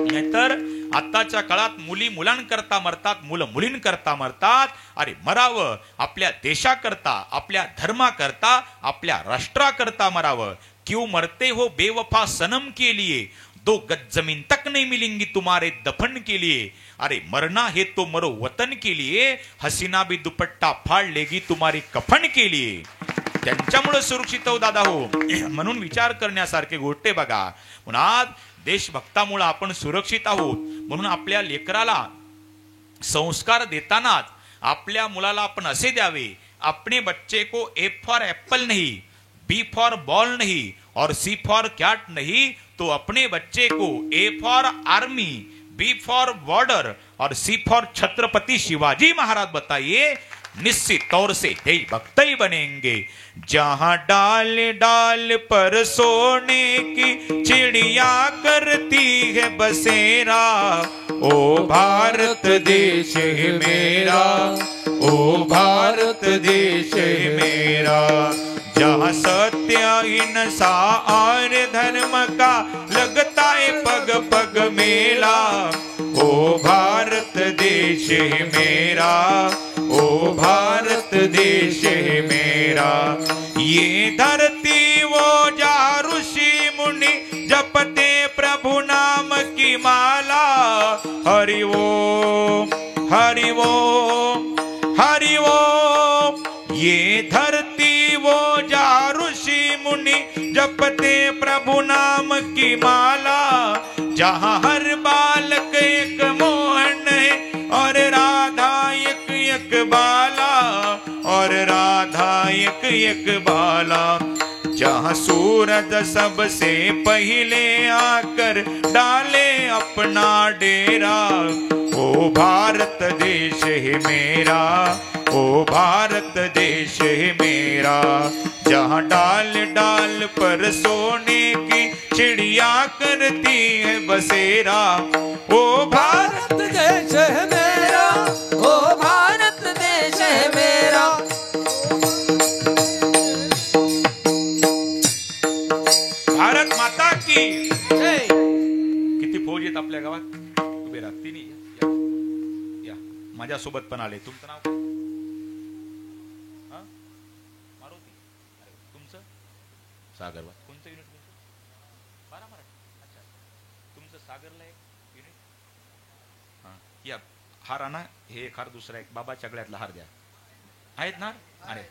नाहीतर आताच्या काळात मुली मुलांकरता मरतात, मुलं मुलींकरता मरतात. अरे मरावं आपल्या देशाकरता, आपल्या धर्माकरता, आपल्या राष्ट्राकरता मरावं. क्यों मरते हो बेवफा सनम के लिए, 2 गज जमीन तक नहीं मिलेंगी तुम्हारे दफन के लिए. अरे मरना है तो मरो वतन के लिए, हसीना भी दुपट्टा फाड़ लेगी तुम्हारी कफन के लिए. त्यांच्यामुळे सुरक्षित हो दादा हो. म्हणून विचार करण्यासारखे गोष्टी बघा. म्हणून आज देशभक्तामुळे आपण सुरक्षित आहोत. म्हणून आपल्या लेकराला संस्कार देतानाच आपल्या मुलाला आपण असे द्यावे, अपने बच्चे को ए फॉर एप्पल नहीं, बी फॉर बॉल नहीं और सी फॉर कैट नहीं, तो अपने बच्चे को A for army, B for border और सी फॉर छत्रपति शिवाजी महाराज बताइए, निश्चित तौर से देशभक्त ही बनेंगे. जहां डाल डाल पर सोने की चिड़िया करती है बसेरा, ओ भारत देश है मेरा, ओ भारत देश है मेरा. जहाँ सत्य हिंसा और धर्म का लगता है पग पग मेला, ओ भारत देश है मेरा, ओ भारत देश है मेरा. ये धरती वो जा ऋषि मुनि जपते प्रभु नाम की माला. हरि ओम हरि ओम हरि ओम. ये धरती वो जा ऋषि मुनि जपते प्रभु नाम की माला. जहाँ हर बालक एक मोहन है और राधा एक एक बाला, और राधा एक एक बाला. जहाँ सूरज सबसे पहले आकर डाले अपना डेरा, ओ भारत देश है मेरा, ओ भारत देश है मेरा. जहाँ डाल डाल पर सोने की चिड़िया करती है बसेरा, ओ भारत देश है मेरा, ओ भारत देश है मेरा. भारत माता की. जय. किती फौज आहेत आपल्या गावात? उभे राहा. तिन्ही या माझ्यासोबत पण आले. तुमचं नाव काय? मारुती. तुमचं? सागर. कोणतं युनिट तुमचं? 12 मराठी. अच्छा. तुमचं सागरला एक युनिट. हा या हार आणा. हे एक हार, दुसरा एक बाबाच्या गळ्यातला हार द्या. आहेत ना? अरे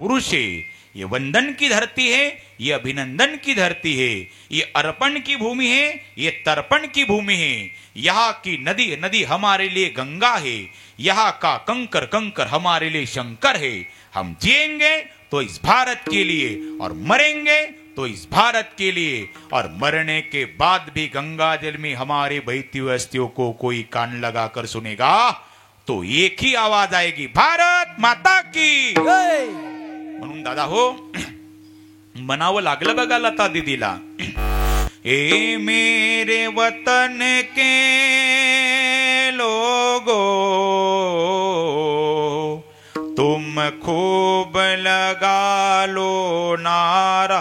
पुरुष है, ये वंदन की धरती है, ये अभिनंदन की धरती है, ये अर्पण की भूमि है, ये तर्पण की भूमि है। यहाँ की नदी नदी हमारे लिए गंगा है, यहाँ का कंकर कंकर हमारे लिए शंकर है। हम जिएंगे तो इस भारत के लिए और मरेंगे तो इस भारत के लिए, और मरने के बाद भी गंगा जल में हमारे बहती हुई अस्थियों को कोई कान लगाकर सुनेगा तो एक ही आवाज आएगी, भारत माता की। म्हणून दादा हो, म्हणावं लागलं बघा लता दीदीला, ए मेरे वतन के लोगो तुम खूब लगा लो नारा,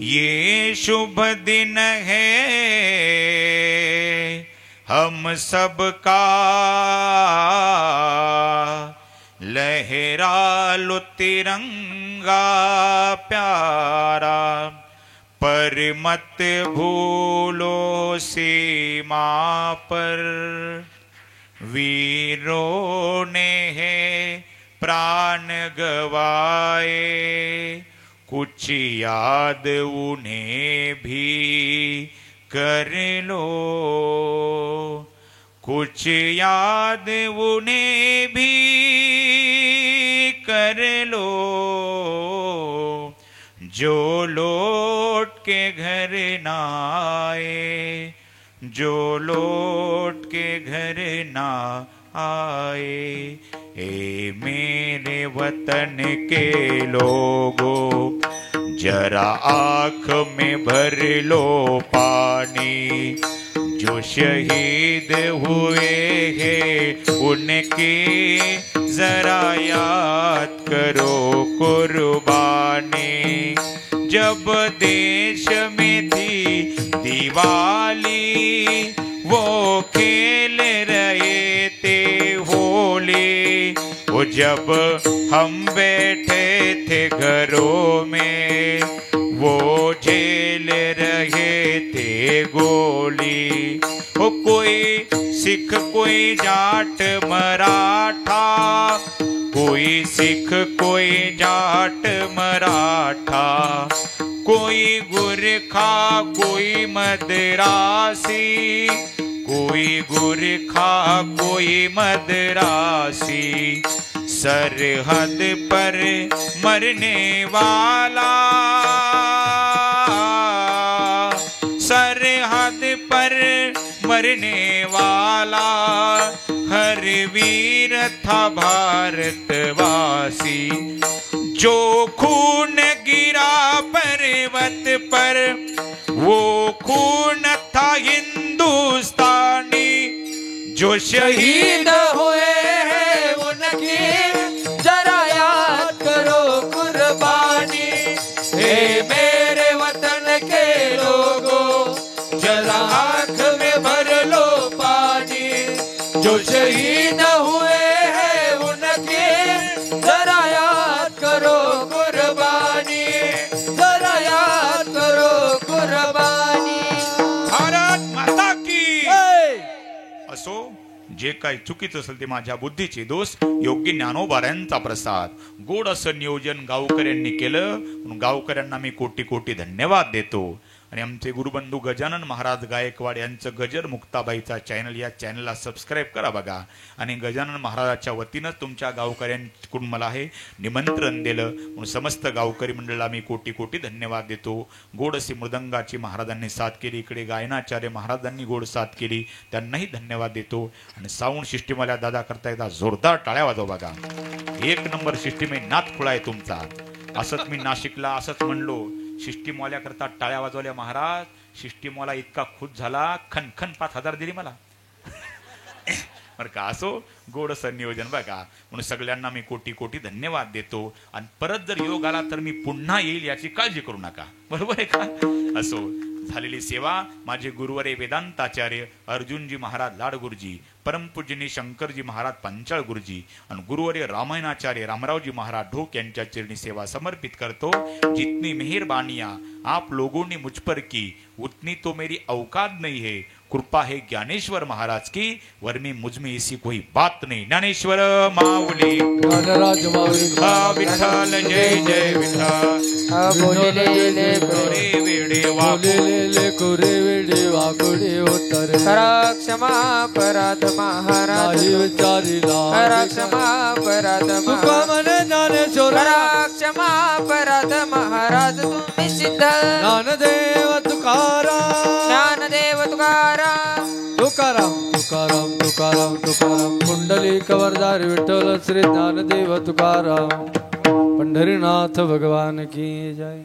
ये शुभ दिन है हम सबका, लहरा लो तिरंगा प्यारा, पर मत भूलो सीमा पर वीरों ने है प्राण गवाए, कुछ याद उन्हें भी कर लो, कुछ याद उन्हें भी कर लो, जो लौट के घर ना आए, जो लौट के घर ना आए। ए मेरे वतन के लोगों जरा आँख में भर लो पानी, जो शहीद हुए हैं उनकी जरा याद करो कुर्बानी। जब देश में थी दिवाली वो खेल रहे थे होली, वो जब हम बैठे थे घरों में वो झेल रहे थे गोली। वो कोई सिख कोई जाट मराठा, कोई सिख कोई जाट मराठा, कोई गुरखा कोई मद्रासी, कोई गुरखा कोई मद्रासी, सरहद पर मरने वाला, सरहद पर मरने वाला हर वीर था भारतवासी। जो खून गिरा पर्वत पर वो खून था हिंदुस्तानी, जो शहीद हुए हैं उनकी जरा याद करो कुर्बानी। हे मेरे वतन के लोगों जरा आँख में भर लो पानी, जो शहीद हुए हैं उनकी जरा याद करो कुर्बानी, जरा याद करो कुर्बानी। भारत माता की। असो जे काही चुकीचं असेल ते माझ्या बुद्धीचे दोष, योग्य ज्ञानोबाऱ्यांचा प्रसाद, गोड असं नियोजन गावकऱ्यांनी केलं म्हणून गावकऱ्यांना मी कोटी कोटी धन्यवाद देतो। आणि आमचे गुरुबंधू गजानन महाराज गायकवाड यांचं गजर मुक्ताबाईचा चॅनल, या चॅनलला सबस्क्राईब करा बघा। आणि गजानन महाराजाच्या वतीनं तुमच्या गावकऱ्यांकडून मला हे निमंत्रण दिलं म्हणून समस्त गावकरी मंडळाला मी कोटी कोटी धन्यवाद देतो। गोड अशी मृदंगाची महाराजांनी साथ केली, इकडे गायनाचार्य महाराजांनी गोड साथ केली, त्यांनाही धन्यवाद देतो। आणि साऊंड सिस्टीमवाल्या दादा करता एकदा जोरदार टाळ्या वाजव बघा, एक नंबर सिस्टीम आहे, नाथ खुळा आहे तुमचा। असंच मी नाशिकला असंच म्हणलो, सिस्टीमवाल्या करता टाळ्या वाजवल्या महाराज, सिस्टीमवाला इतका खुश झाला, खनखन 5,000 दिली मला बरं का। असो गोड असं नियोजन बघा म्हणून सगळ्यांना मी कोटी कोटी धन्यवाद देतो। आणि परत जर योग आला तर मी पुन्हा येईल याची काळजी करू नका, बरोबर आहे का। असो झालेली सेवा माझे गुरुवरे वेदांताचार्य अर्जुनजी महाराज लाडगुरुजी, परमपूजनी शंकरजी महाराज पंचाळ गुरुजी आणि गुरुवर्य रामायणाचार्य रामरावजी महाराज ढोक यांच्या चरणी सेवा समर्पित करतो। जितनी मेहरबानियां आप लोगों ने मुझ पर की उतनी तो मेरी औकात नहीं है। कृपा है ज्ञानेश्वर महाराज की, वर में मुझ में ऐसी कोई बात नहीं। ज्ञानेश्वर माऊली ज्ञानराज माऊली विठ्ठल जय जय विठ्ठल बोलिले रे वेडे बोलिले कोरे वेडे वाकोडे होतर करा क्षमा अपराध महाराज नाही विचारिला करा क्षमा अपराध तुका म्हणे ज्ञानेश्वर करा क्षमा अपराध महाराज तुम्ही सिद्ध ज्ञानदेव तुकाराम ज्ञानदेव तुकाराम तुकाराम तुकाराम तुकाराम तुकाराम कुंडलिक वरदारी विठ्ठल श्री ज्ञानदेव तुकाराम पंढरीनाथ भगवान की जय।